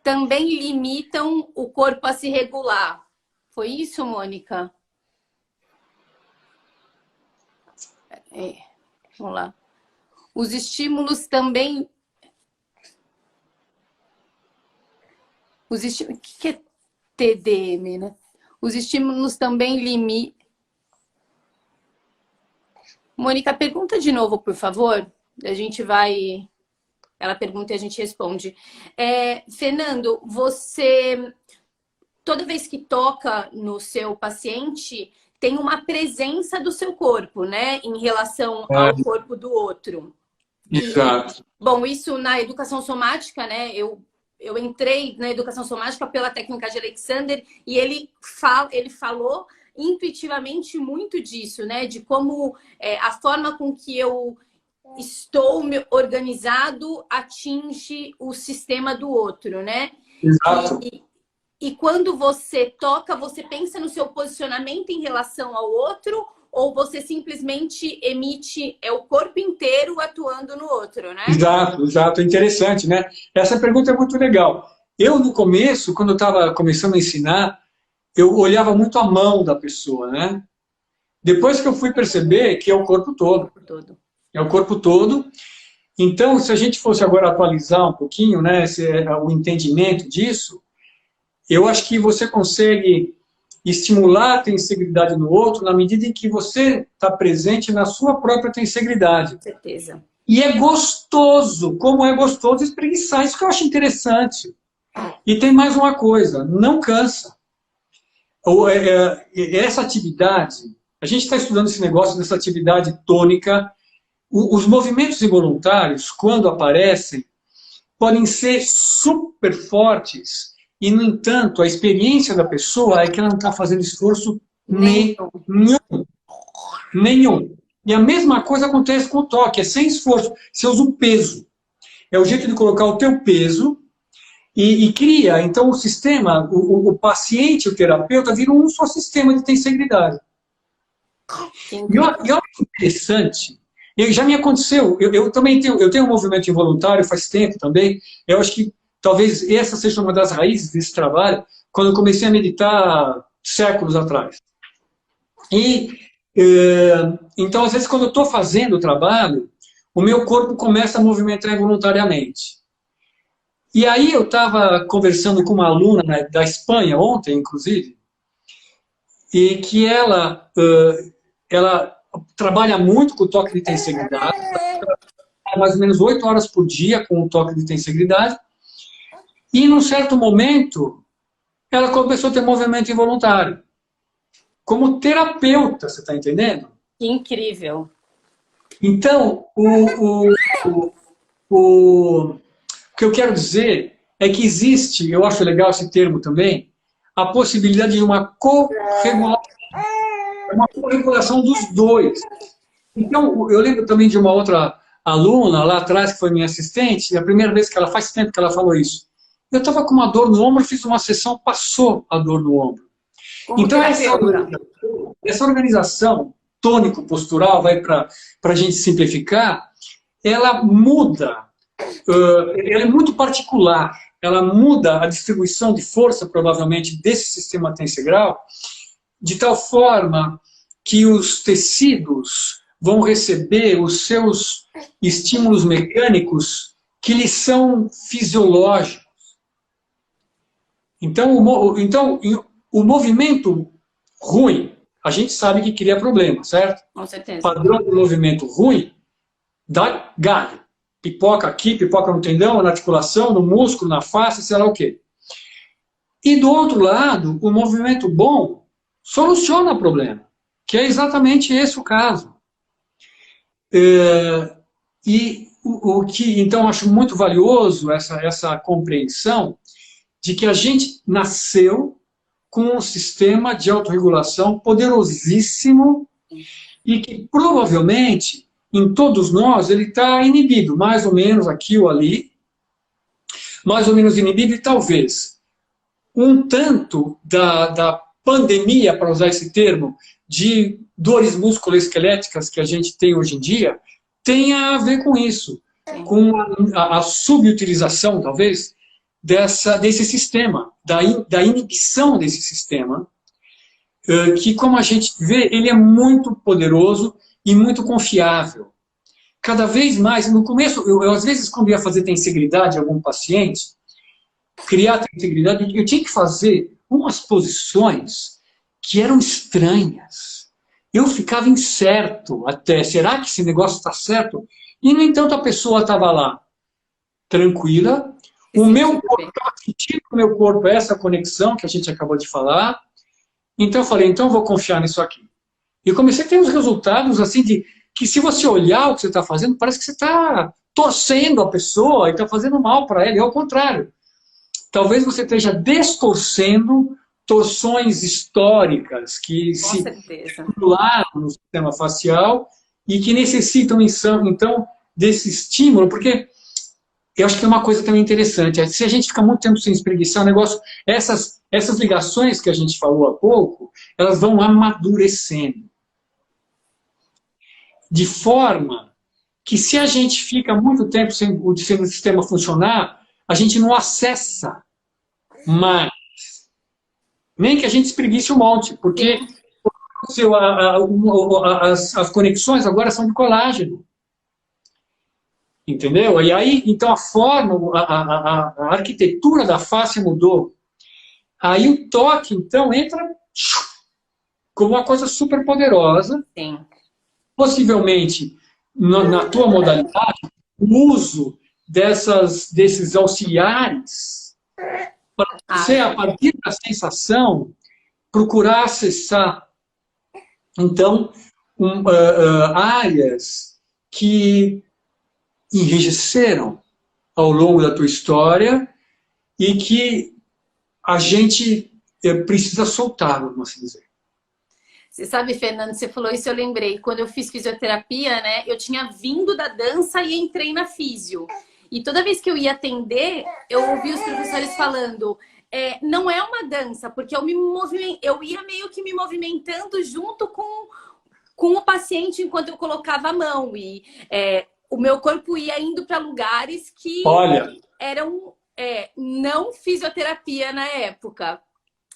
também limitam o corpo a se regular. Foi isso, Mônica? Vamos lá. Os estímulos também... O que é TDM, né? Os estímulos também limitam... Mônica, pergunta de novo, por favor. A gente vai... Ela pergunta e a gente responde. Fernando, você... Toda vez que toca no seu paciente... tem uma presença do seu corpo, né? Em relação ao corpo do outro. Exato. Bom, isso na educação somática, né? Eu entrei na educação somática pela técnica de Alexander e ele falou intuitivamente muito disso, né? De como a forma com que eu estou organizado atinge o sistema do outro, né? Exato. E quando você toca, você pensa no seu posicionamento em relação ao outro, ou você simplesmente emite o corpo inteiro atuando no outro, né? Exato, exato. É interessante, né? Essa pergunta é muito legal. Eu, no começo, quando eu estava começando a ensinar, eu olhava muito a mão da pessoa, né? Depois que eu fui perceber que é o corpo todo. Todo. É o corpo todo. Então, se a gente fosse agora atualizar um pouquinho, né, o entendimento disso, eu acho que você consegue estimular a tenseguridade no outro na medida em que você está presente na sua própria tenseguridade. Com certeza. E é gostoso, como é gostoso espreguiçar, isso que eu acho interessante. E tem mais uma coisa, não cansa. Essa atividade, a gente está estudando esse negócio dessa atividade tônica, os movimentos involuntários, quando aparecem, podem ser super fortes e, no entanto, a experiência da pessoa é que ela não está fazendo esforço nenhum. E a mesma coisa acontece com o toque, é sem esforço. Você usa o peso. É o jeito de colocar o teu peso e cria. Então, o sistema, o paciente e o terapeuta viram um só sistema de tenseguridade. E olha que interessante, já me aconteceu, eu também tenho um movimento involuntário faz tempo também, eu acho que talvez essa seja uma das raízes desse trabalho, quando eu comecei a meditar séculos atrás. E, então, às vezes, quando eu estou fazendo o trabalho, o meu corpo começa a movimentar involuntariamente. E aí eu estava conversando com uma aluna da Espanha ontem, inclusive, e que ela trabalha muito com o toque de tenseguridade, mais ou menos 8 horas por dia com o toque de tenseguridade, e num certo momento ela começou a ter movimento involuntário. Como terapeuta, você está entendendo? Que incrível. Então, o que eu quero dizer é que existe, eu acho legal esse termo também, a possibilidade de uma corregulação dos dois. Então, eu lembro também de uma outra aluna lá atrás, que foi minha assistente, e a primeira vez que ela, faz tempo que ela falou isso. Eu estava com uma dor no ombro, fiz uma sessão, passou a dor no ombro. Como então, essa organização tônico-postural, vai para a gente simplificar, ela muda, ela é muito particular, ela muda a distribuição de força, provavelmente, desse sistema tensegral, de tal forma que os tecidos vão receber os seus estímulos mecânicos que lhes são fisiológicos. Então, o movimento ruim, a gente sabe que cria problema, certo? Com certeza. Padrão de movimento ruim dá galho. Pipoca aqui, pipoca no tendão, na articulação, no músculo, na face, sei lá o quê. E do outro lado, o movimento bom soluciona o problema, que é exatamente esse o caso. E o que, então, acho muito valioso essa compreensão de que a gente nasceu com um sistema de autorregulação poderosíssimo e que provavelmente em todos nós ele está inibido, mais ou menos aqui ou ali, mais ou menos inibido, e talvez um tanto da pandemia, para usar esse termo, de dores musculoesqueléticas que a gente tem hoje em dia, tenha a ver com isso, com a subutilização, talvez, desse sistema, da inibição desse sistema, que, como a gente vê, ele é muito poderoso e muito confiável. Cada vez mais, no começo, eu às vezes, quando ia fazer tenseguridade em algum paciente, criar tenseguridade, eu tinha que fazer umas posições que eram estranhas. Eu ficava incerto até, será que esse negócio está certo? E, no entanto, a pessoa estava lá, tranquila, o meu corpo estava sentindo no meu corpo essa conexão que a gente acabou de falar. Então eu falei, então eu vou confiar nisso aqui. E comecei a ter uns resultados assim de que se você olhar o que você está fazendo, parece que você está torcendo a pessoa e está fazendo mal para ela. E ao contrário. Talvez você esteja distorcendo torções históricas que se acumularam no sistema facial e que necessitam, então, desse estímulo, porque eu acho que é uma coisa também interessante. Se a gente fica muito tempo sem espreguiçar, o negócio, essas ligações que a gente falou há pouco, elas vão amadurecendo. De forma que se a gente fica muito tempo sem o sistema funcionar, a gente não acessa mais. Nem que a gente espreguice um monte, porque as conexões agora são de colágeno. Entendeu? E aí, então, a forma, a arquitetura da face mudou. Aí o toque, então, entra como uma coisa super poderosa. Sim. Possivelmente, na tua modalidade, o uso desses auxiliares para você, a partir da sensação, procurar acessar, então, áreas que enrijeceram ao longo da tua história e que a gente precisa soltar, vamos assim dizer. Você sabe, Fernando, você falou isso, eu lembrei. Quando eu fiz fisioterapia, né, eu tinha vindo da dança e entrei na físio. E toda vez que eu ia atender, eu ouvia os professores falando, não é uma dança, porque eu ia meio que me movimentando junto com o paciente enquanto eu colocava a mão. E o meu corpo ia indo para lugares que eram não fisioterapia na época.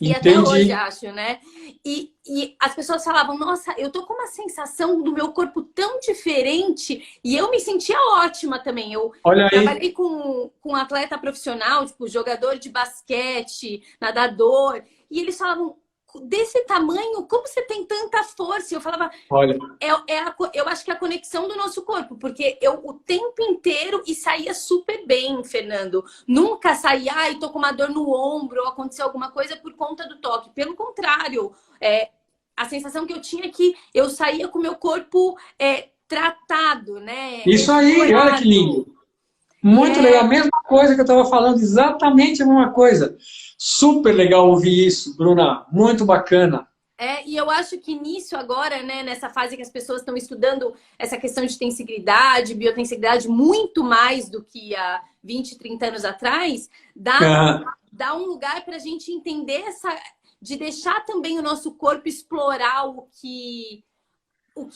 E Entendi. até hoje, acho, né? E as pessoas falavam, nossa, eu tô com uma sensação do meu corpo tão diferente. E eu me sentia ótima também. Eu trabalhei com um atleta profissional, tipo, jogador de basquete, nadador. E eles falavam, desse tamanho, como você tem tanta força? Eu falava, eu acho que é a conexão do nosso corpo, porque eu o tempo inteiro e saía super bem, Fernando. Nunca saía, ai, tô com uma dor no ombro, ou aconteceu alguma coisa por conta do toque. Pelo contrário, a sensação que eu tinha é que eu saía com o meu corpo tratado, né? Isso aí, olha que lindo. Muito legal, a mesma coisa que eu estava falando, exatamente a mesma coisa. Super legal ouvir isso, Bruna, muito bacana. E eu acho que nisso agora, né, nessa fase que as pessoas estão estudando essa questão de tensibilidade, biotensibilidade, muito mais do que há 20, 30 anos atrás, dá um lugar para a gente entender de deixar também o nosso corpo explorar o que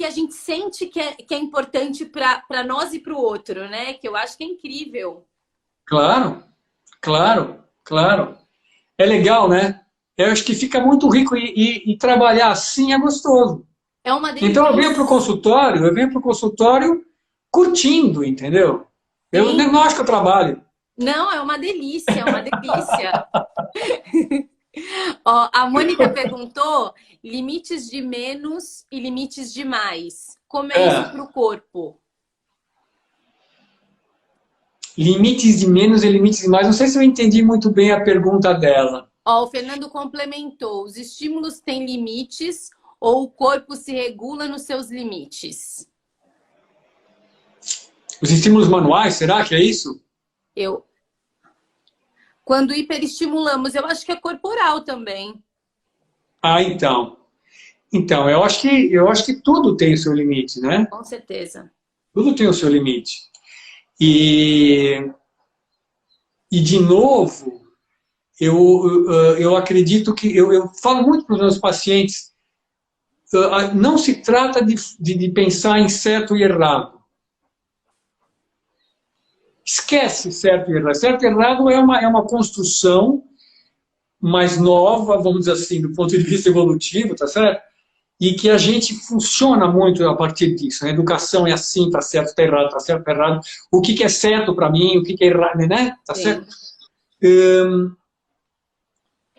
a gente sente que é importante para nós e para o outro, né? Que eu acho que é incrível. Claro, claro, claro. É legal, né? Eu acho que fica muito rico e trabalhar assim é gostoso. É uma delícia. Então eu venho para o consultório curtindo, entendeu? Sim. Eu não acho que eu trabalho. Não, é uma delícia, é uma delícia. Ó, a Mônica perguntou limites de menos e limites de mais. Como é isso para o corpo? Limites de menos e limites de mais. Não sei se eu entendi muito bem a pergunta dela. Ó, o Fernando complementou. Os estímulos têm limites ou o corpo se regula nos seus limites? Os estímulos manuais, será que é isso? Quando hiperestimulamos, eu acho que é corporal também. Então. Então, eu acho que tudo tem o seu limite, né? Com certeza. Tudo tem o seu limite. E de novo, eu acredito que... Eu falo muito para os meus pacientes, não se trata de pensar em certo e errado. Esquece certo e errado. Certo e errado é uma construção mais nova, vamos dizer assim, do ponto de vista evolutivo, tá certo? E que a gente funciona muito a partir disso. A educação é assim, tá certo, tá errado, tá certo, tá errado. O que é certo para mim, o que é errado, né? Tá certo?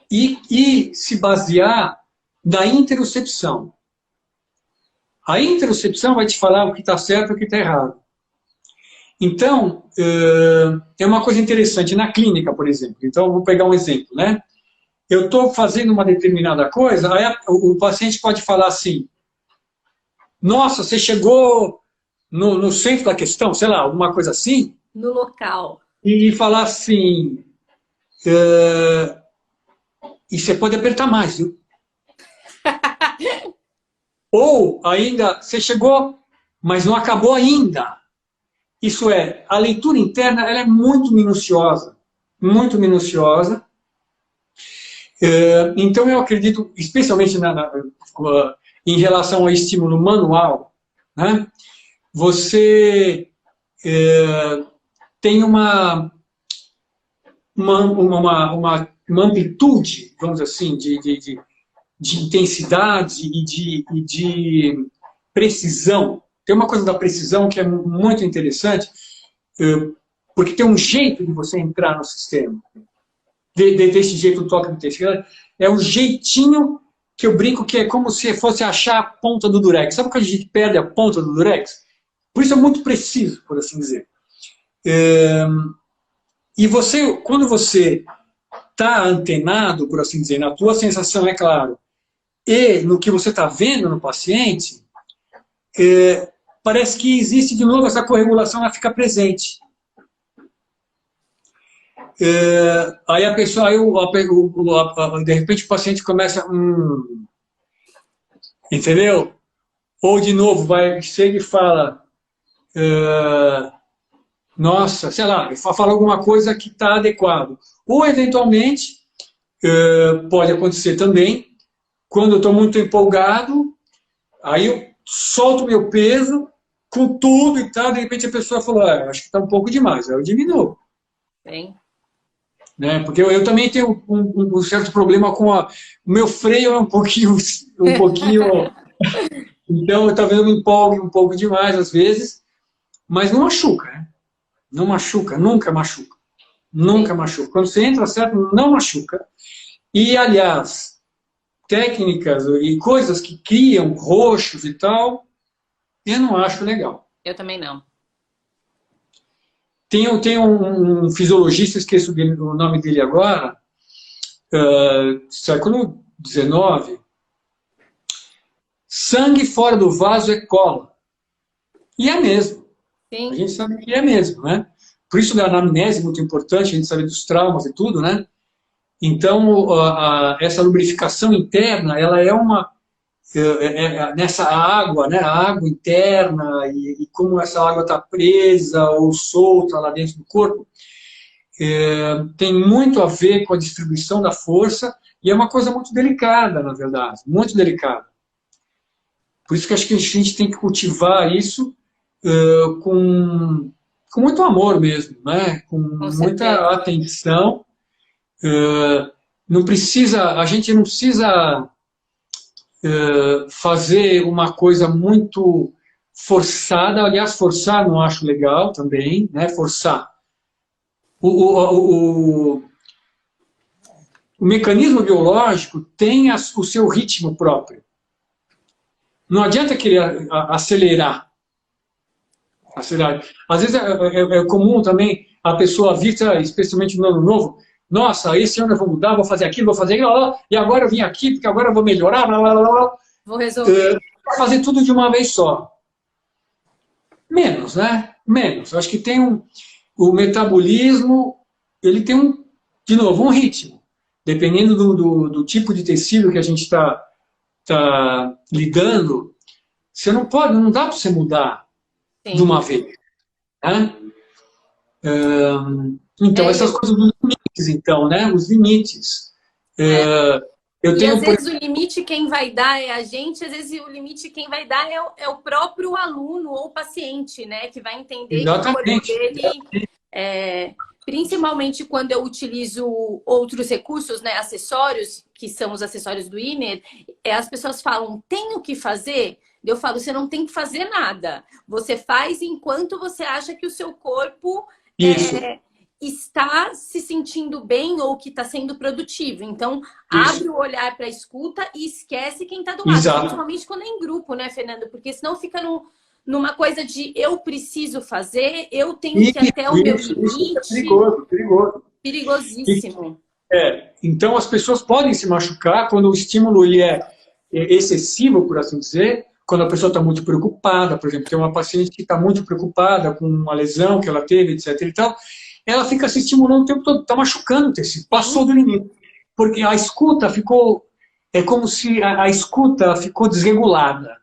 E se basear na interocepção. A interocepção vai te falar o que está certo e o que está errado. Então, é uma coisa interessante. Na clínica, por exemplo. Então, eu vou pegar um exemplo, né? Eu estou fazendo uma determinada coisa, aí o paciente pode falar assim, nossa, você chegou no centro da questão, sei lá, alguma coisa assim. No local. E falar assim, e você pode apertar mais, viu? Ou ainda, você chegou, mas não acabou ainda. Isso é, a leitura interna ela é muito minuciosa. Muito minuciosa. Então, eu acredito, especialmente em relação ao estímulo manual, né, você tem uma amplitude, vamos dizer assim, de intensidade e de precisão. Tem uma coisa da precisão que é muito interessante, porque tem um jeito de você entrar no sistema. Desse jeito, o toque do texto. É um jeitinho que eu brinco que é como se fosse achar a ponta do durex. Sabe quando a gente perde a ponta do durex? Por isso é muito preciso, por assim dizer. E você, quando você está antenado, por assim dizer, na tua sensação, é claro, e no que você está vendo no paciente, parece que existe de novo essa corregulação, ela fica presente. Aí a pessoa, de repente o paciente começa, entendeu? Ou de novo, chega e fala, nossa, sei lá, fala alguma coisa que está adequado. Ou eventualmente, pode acontecer também, quando eu estou muito empolgado, aí eu solto meu peso com tudo e tal, de repente a pessoa falou, acho que está um pouco demais, aí eu diminuo. Bem. Né? Porque eu também tenho um certo problema com o meu freio é um pouquinho então talvez eu me empolgue um pouco demais às vezes, mas não machuca, né? Não machuca, nunca machuca. Nunca machuca. Quando você entra certo, não machuca. E, aliás, técnicas e coisas que criam roxos e tal, eu não acho legal. Eu também não. Tem um fisiologista, esqueço o nome dele agora, século XIX, sangue fora do vaso é cola. E é mesmo. Sim. A gente sabe que é mesmo, né? Por isso a anamnese é muito importante, a gente sabe dos traumas e tudo, né? Então, essa lubrificação interna, ela é nessa água, né? A água interna e como essa água está presa ou solta lá dentro do corpo, tem muito a ver com a distribuição da força e é uma coisa muito delicada, na verdade, muito delicada. Por isso que acho que a gente tem que cultivar isso com muito amor mesmo, né? Com muita atenção. Não precisa, a gente não precisa fazer uma coisa muito forçada. Aliás, forçar não acho legal também, né? Forçar. O mecanismo biológico tem o seu ritmo próprio. Não adianta querer acelerar. Às vezes é comum também a pessoa vista, especialmente no ano novo, nossa, esse ano eu vou mudar, vou fazer aquilo, e agora eu vim aqui, porque agora eu vou melhorar, Vou resolver. Fazer tudo de uma vez só. Menos, né? Menos. Acho que tem o metabolismo, ele tem de novo, um ritmo. Dependendo do tipo de tecido que a gente está lidando, você não pode, não dá para você mudar de uma vez. Né? Então, essas coisas dos limites, então, né? Os limites. Às vezes o limite quem vai dar é a gente, às vezes o limite quem vai dar é o próprio aluno ou paciente, né? Que vai entender Exatamente. que o corpo dele, principalmente quando eu utilizo outros recursos, né? Acessórios, que são os acessórios do Inner, as pessoas falam, tenho que fazer? Eu falo, você não tem que fazer nada. Você faz enquanto você acha que o seu corpo está se sentindo bem ou que está sendo produtivo. Então, abre o olhar para a escuta e esquece quem está do lado. Exato. Principalmente quando é em grupo, né, Fernando? Porque senão fica numa coisa de eu preciso fazer, eu tenho que ir até o meu limite. É perigoso, perigoso. Perigosíssimo. Então, as pessoas podem se machucar quando o estímulo ele é excessivo, por assim dizer, quando a pessoa está muito preocupada, por exemplo, tem uma paciente que está muito preocupada com uma lesão que ela teve, etc. e tal, ela fica se estimulando o tempo todo, está machucando o tecido, passou do limite. Porque a escuta ficou, é como se a escuta ficou desregulada.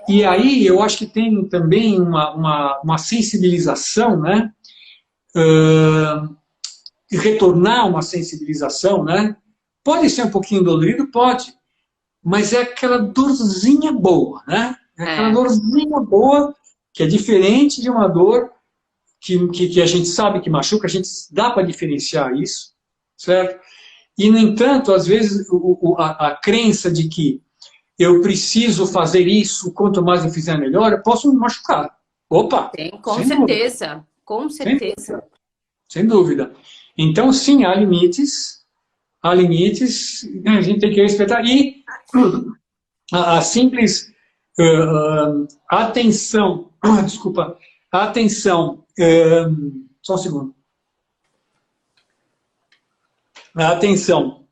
E aí eu acho que tem também uma sensibilização, né? Retornar uma sensibilização, né? Pode ser um pouquinho dolorido, pode, mas é aquela dorzinha boa, né? É aquela dorzinha boa que é diferente de uma dor que a gente sabe que machuca, a gente dá para diferenciar isso, certo? E, no entanto, às vezes a crença de que eu preciso fazer isso, quanto mais eu fizer melhor, eu posso me machucar. Opa! Tem, com Sem certeza, dúvida. com certeza. Sem dúvida. Então, sim, há limites, a gente tem que respeitar. E a simples atenção, desculpa, atenção, só um segundo. A atenção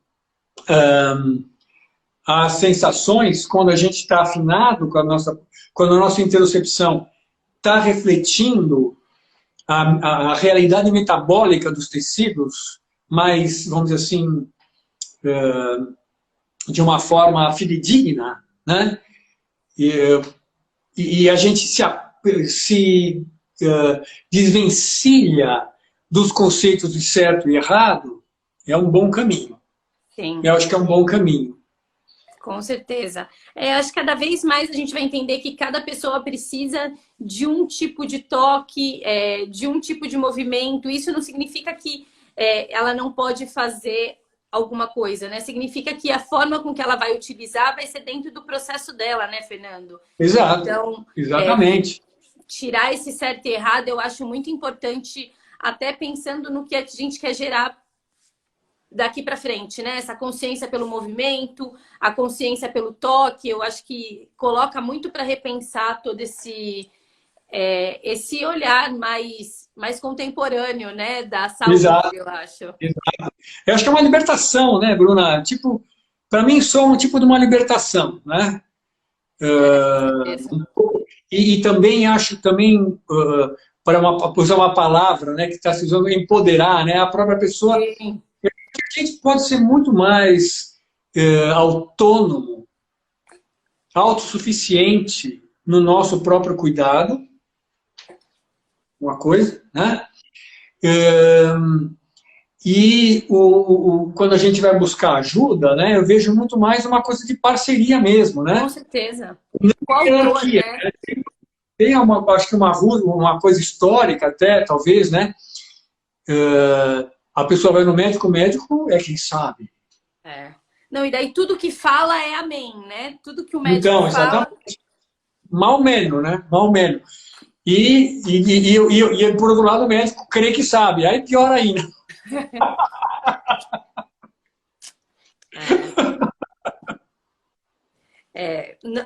às sensações, quando a gente está afinado com quando a nossa interocepção está refletindo a realidade metabólica dos tecidos, mas, vamos dizer assim, de uma forma fidedigna, né? E a gente se desvencilha dos conceitos de certo e errado, é um bom caminho. Sim. Eu acho que é um bom caminho. Com certeza. Acho que cada vez mais a gente vai entender que cada pessoa precisa de um tipo de toque, de um tipo de movimento. Isso não significa que ela não pode fazer alguma coisa, né? Significa que a forma com que ela vai utilizar vai ser dentro do processo dela, né, Fernando? Exato. Então, exatamente. Tirar esse certo e errado eu acho muito importante, até pensando no que a gente quer gerar daqui para frente, né? Essa consciência pelo movimento, a consciência pelo toque, eu acho que coloca muito para repensar todo esse olhar mais contemporâneo, né? Da saúde, Exato. eu acho. Exato. Eu acho que é uma libertação, né, Bruna? Tipo, para mim, sou um tipo de uma libertação, né? E também acho para usar uma palavra, né, que está se usando, empoderar, né? A própria pessoa. Sim. A gente pode ser muito mais autônomo, autossuficiente no nosso próprio cuidado, uma coisa, né? E quando a gente vai buscar ajuda, né, eu vejo muito mais uma coisa de parceria mesmo, né? Com certeza. Qual hierarquia, né? Tem acho que uma coisa histórica até, talvez, né? A pessoa vai no médico, o médico é quem sabe. Não, e daí tudo que fala é amém, né? Tudo que o médico então, fala... Exatamente. Mal menos, né? Mal menos. E, por outro lado, o médico crê que sabe. Aí pior ainda.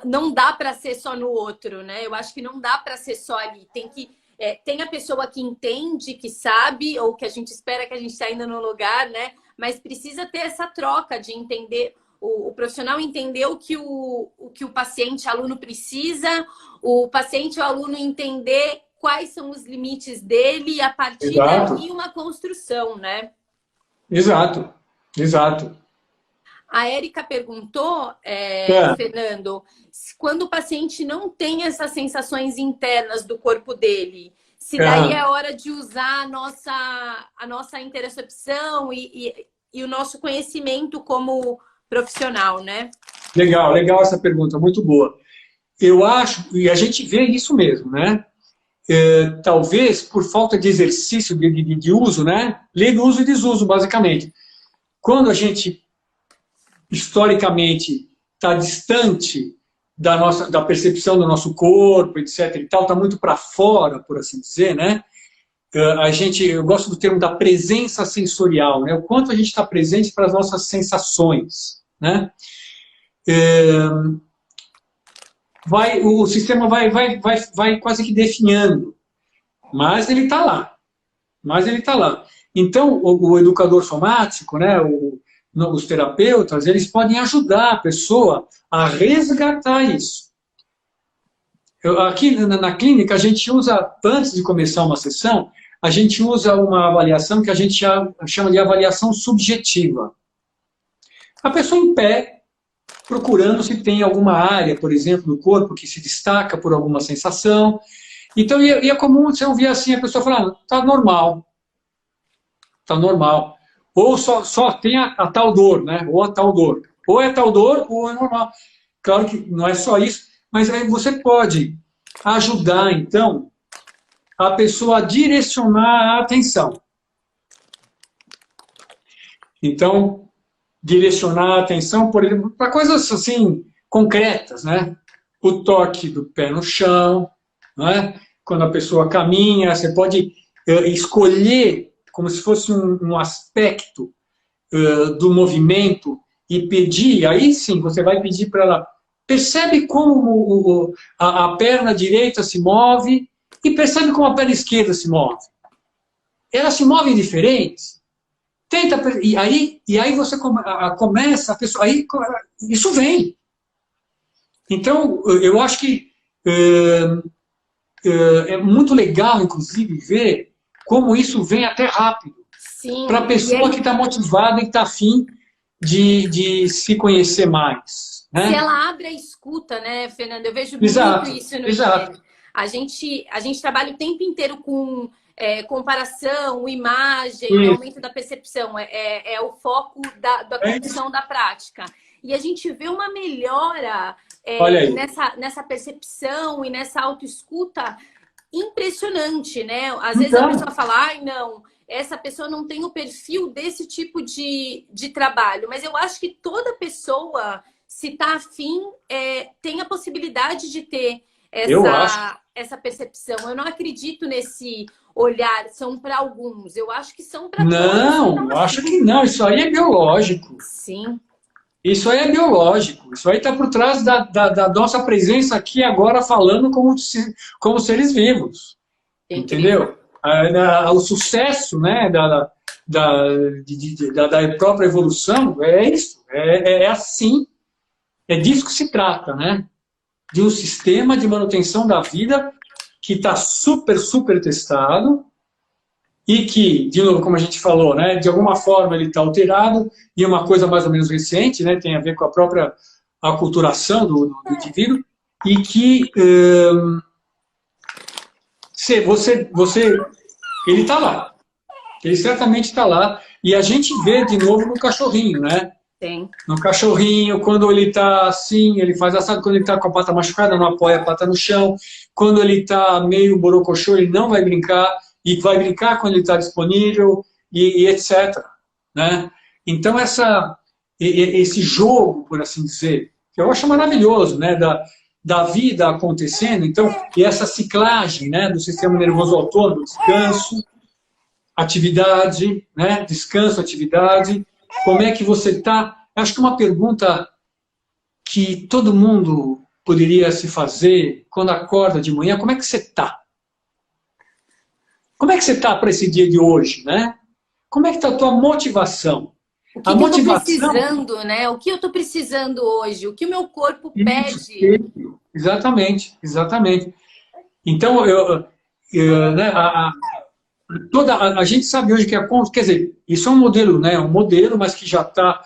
Não dá para ser só no outro, né? Eu acho que não dá para ser só ali. Tem a pessoa que entende, que sabe, ou que a gente espera que a gente está indo no lugar, né? Mas precisa ter essa troca de entender, o profissional entender o que o paciente, aluno precisa, o paciente, o aluno entender quais são os limites dele e a partir daí uma construção, né? Exato, exato. A Érica perguntou, Fernando, quando o paciente não tem essas sensações internas do corpo dele, se daí é hora de usar a nossa interocepção e o nosso conhecimento como profissional, né? Legal essa pergunta, muito boa. Eu acho, e a gente vê isso mesmo, né? Talvez por falta de exercício de uso, né? Lei do uso e desuso, basicamente. Quando a gente historicamente está distante da percepção do nosso corpo, etc. e tal, está muito para fora, por assim dizer, né? Eu gosto do termo da presença sensorial, né? O quanto a gente está presente para as nossas sensações, né? O sistema vai quase que definhando, mas ele está lá. Então, o educador somático, né? Os terapeutas, eles podem ajudar a pessoa a resgatar isso. Aqui na clínica, a gente usa, antes de começar uma sessão, a gente usa uma avaliação que a gente chama de avaliação subjetiva. A pessoa em pé, procurando se tem alguma área, por exemplo, do corpo que se destaca por alguma sensação. Então, e é comum você ouvir assim, a pessoa falar, tá normal, tá normal. Ou só tem a tal dor, né? Ou a tal dor. Ou é tal dor, ou é normal. Claro que não é só isso, mas aí você pode ajudar, então, a pessoa a direcionar a atenção. Então, direcionar a atenção, por exemplo, para coisas assim concretas, né? O toque do pé no chão, né? Quando a pessoa caminha, você pode escolher como se fosse um aspecto do movimento e pedir, aí sim, você vai pedir para ela, percebe como a perna direita se move e percebe como a perna esquerda se move. Elas se movem diferentes. Tenta, e aí você começa, a pessoa, aí isso vem. Então, eu acho que é muito legal, inclusive, ver como isso vem até rápido. Para a pessoa que está motivada e que está afim de se conhecer mais. Né? Se ela abre a escuta, né, Fernando? Eu vejo exato, muito isso no exato. A gente trabalha o tempo inteiro com comparação, imagem, aumento da percepção. É o foco da condução da prática. E a gente vê uma melhora nessa percepção e nessa autoescuta impressionante, né? Às vezes a pessoa fala, ai, não, essa pessoa não tem o perfil desse tipo de trabalho. Mas eu acho que toda pessoa, se está afim, tem a possibilidade de ter essa percepção. Eu não acredito nesse olhar, são para alguns. Eu acho que são para todos. Não, eu acho que não. Isso aí é biológico. Sim. Isso aí é biológico. Isso aí está por trás da nossa presença aqui agora falando como seres vivos. Entendeu? O sucesso, né, da própria evolução é isso. É assim. É disso que se trata, né? De um sistema de manutenção da vida que está super, super testado e que, de novo, como a gente falou, né, de alguma forma ele está alterado e é uma coisa mais ou menos recente, né, tem a ver com a própria aculturação do indivíduo e que ele está lá. Ele certamente está lá e a gente vê de novo no cachorrinho, né? Tem. No cachorrinho, quando ele está assim, ele faz assado, quando ele está com a pata machucada, não apoia a pata no chão, quando ele está meio borocochô, ele não vai brincar, e vai brincar quando ele está disponível, e etc. Né? Então, esse jogo, por assim dizer, que eu acho maravilhoso, né, da vida acontecendo, então, e essa ciclagem, né, do sistema nervoso autônomo, descanso, atividade, né, descanso, atividade. Como é que você está? Acho que uma pergunta que todo mundo poderia se fazer quando acorda de manhã, como é que você está? Como é que você está para esse dia de hoje, né? Como é que está a tua motivação? O que eu estou precisando, né? O que eu estou precisando hoje? O que o meu corpo pede? Exatamente, exatamente. Então, né, a gente sabe hoje que quer dizer, isso é um modelo, né? Um modelo, mas que já está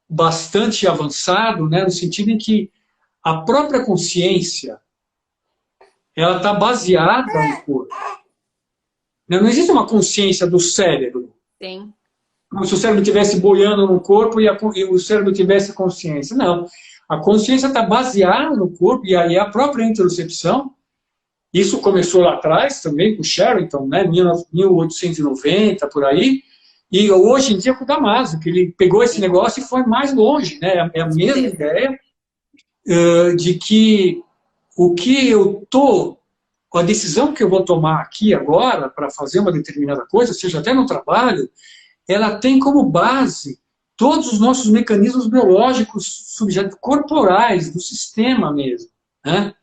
bastante avançado, né? No sentido em que a própria consciência ela está baseada no corpo. Não existe uma consciência do cérebro. Sim. Como se o cérebro estivesse boiando no corpo e o cérebro tivesse consciência. Não. A consciência está baseada no corpo e aí a própria interocepção. Isso começou lá atrás também com o Sherrington, né, 1890, por aí. E hoje em dia com o Damasio, que ele pegou esse negócio e foi mais longe. Né? É a mesma ideia de que o que eu estou... a decisão que eu vou tomar aqui agora para fazer uma determinada coisa, seja até no trabalho, ela tem como base todos os nossos mecanismos biológicos corporais, do sistema mesmo. Né?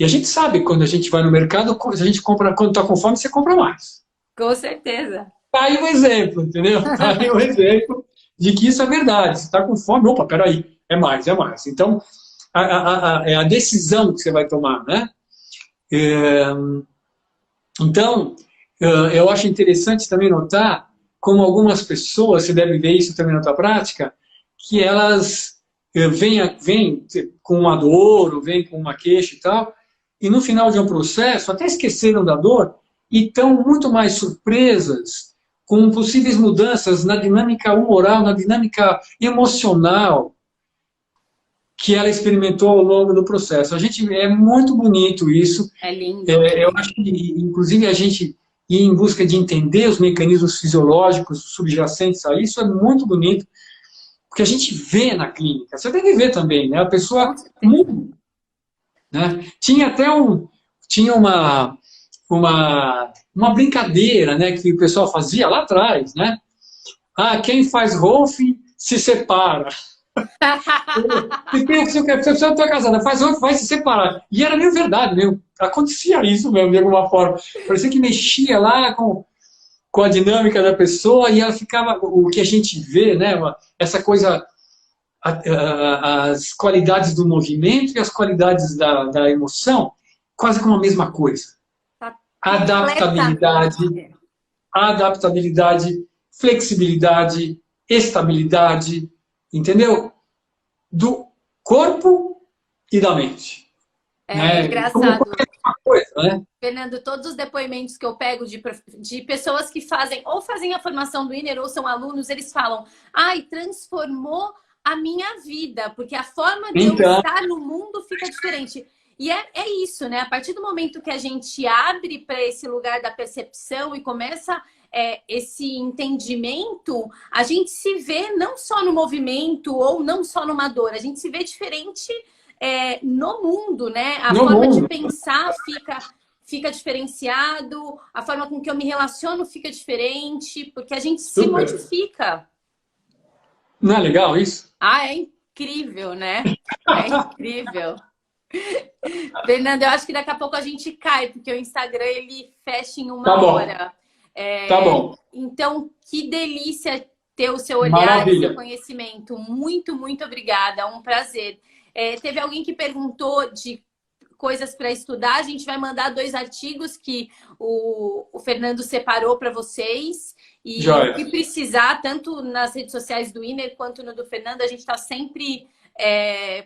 E a gente sabe, quando a gente vai no mercado, a gente compra, quando está com fome, você compra mais. Com certeza. Está aí um exemplo, entendeu? Está aí um exemplo de que isso é verdade. Você está com fome, opa, peraí, é mais, é mais. Então, é a decisão que você vai tomar, né? Então, eu acho interessante também notar como algumas pessoas, você deve ver isso também na tua prática, que elas vem com uma dor, ou vem com uma queixa e tal, e no final de um processo até esqueceram da dor e estão muito mais surpresas com possíveis mudanças na dinâmica humoral, na dinâmica emocional que ela experimentou ao longo do processo. É muito bonito isso. É lindo. Eu acho que, inclusive, a gente ir em busca de entender os mecanismos fisiológicos subjacentes a isso é muito bonito, porque a gente vê na clínica. Você deve ver também, né? A pessoa muda, né? Tinha uma brincadeira, né, que o pessoal fazia lá atrás, né? Ah, quem faz Rolfing se separa. Se a pessoa está casada, faz Rolfing, vai se separar. E era meio verdade, mesmo. Acontecia isso mesmo, de alguma forma. Parecia que mexia lá com a dinâmica da pessoa e ela ficava, o que a gente vê, né, essa coisa, as qualidades do movimento e as qualidades da emoção, quase como a mesma coisa. Adaptabilidade, flexibilidade, estabilidade, entendeu? Do corpo e da mente. É engraçado. Coisa, né? Fernando, todos os depoimentos que eu pego de pessoas que fazem a formação do Inner ou são alunos, eles falam, transformou a minha vida, porque a forma de eu estar no mundo fica diferente. E é isso, né? A partir do momento que a gente abre para esse lugar da percepção e começa esse entendimento, a gente se vê não só no movimento ou não só numa dor, a gente se vê diferente no mundo, né? A forma de pensar fica diferenciado, a forma com que eu me relaciono fica diferente, porque a gente se modifica. Não é legal isso? É incrível, né? É incrível. Fernando, eu acho que daqui a pouco a gente cai, porque o Instagram ele fecha em uma hora. Tá bom. Então, que delícia ter o seu olhar e seu conhecimento. Muito, muito obrigada. É um prazer. Teve alguém que perguntou de coisas para estudar. A gente vai mandar 2 artigos que o Fernando separou para vocês. E o que precisar, tanto nas redes sociais do Inner quanto no do Fernando, a gente está sempre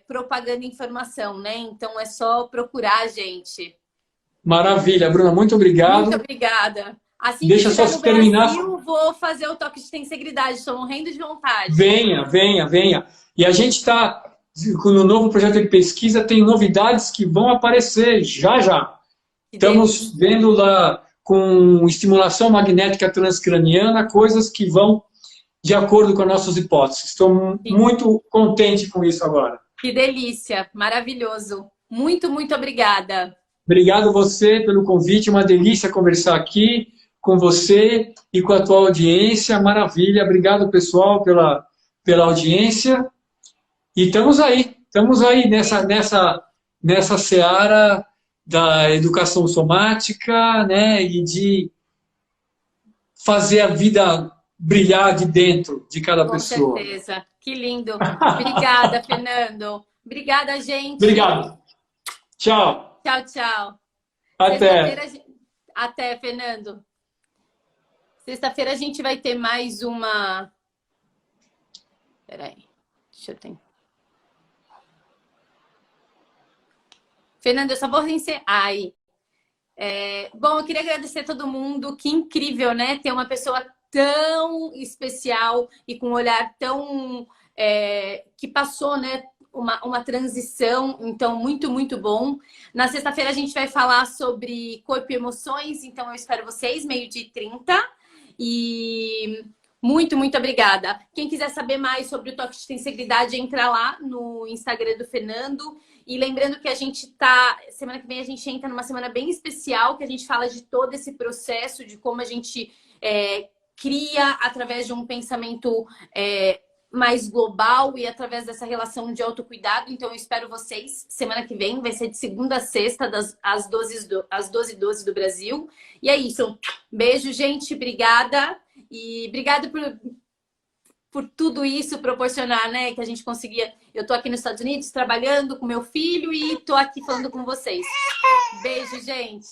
propagando informação, né? Então é só procurar a gente. Maravilha, Bruna, muito obrigado. Muito obrigada. Assim Deixa que só estiver no terminar. Brasil, vou fazer o Toque de Tensegridade. Estou morrendo de vontade. Venha. E a gente está, no novo projeto de pesquisa, tem novidades que vão aparecer já. Estamos vendo lá, com estimulação magnética transcraniana, coisas que vão de acordo com as nossas hipóteses. Estou muito contente com isso agora. Que delícia, maravilhoso. Muito, muito obrigada. Obrigado a você pelo convite, uma delícia conversar aqui com você e com a tua audiência, maravilha. Obrigado, pessoal, pela audiência. E estamos aí nessa seara da educação somática, né, e de fazer a vida brilhar de dentro de cada pessoa. Com certeza. Que lindo. Obrigada, Fernando. Obrigada, gente. Obrigado. Tchau. Tchau. Até, Fernando. Sexta-feira a gente vai ter mais uma... Peraí. Deixa eu tentar. Fernando, eu só vou encerrar. Bom, eu queria agradecer a todo mundo. Que incrível, né? Ter uma pessoa tão especial e com um olhar tão... que passou, né? Uma transição, então muito, muito bom. Na sexta-feira a gente vai falar sobre corpo e emoções, então eu espero vocês, 12h30. E muito, muito obrigada. Quem quiser saber mais sobre o Toque de Tensegridade, entra lá no Instagram do Fernando. E lembrando que a gente semana que vem a gente entra numa semana bem especial, que a gente fala de todo esse processo, de como a gente cria através de um pensamento mais global e através dessa relação de autocuidado. Então eu espero vocês semana que vem, vai ser de segunda a sexta, às 12h12 do Brasil. E é isso. Beijo, gente. Obrigada. E obrigada por tudo isso proporcionar, né? Que a gente conseguia... Eu tô aqui nos Estados Unidos trabalhando com meu filho e tô aqui falando com vocês. Beijo, gente.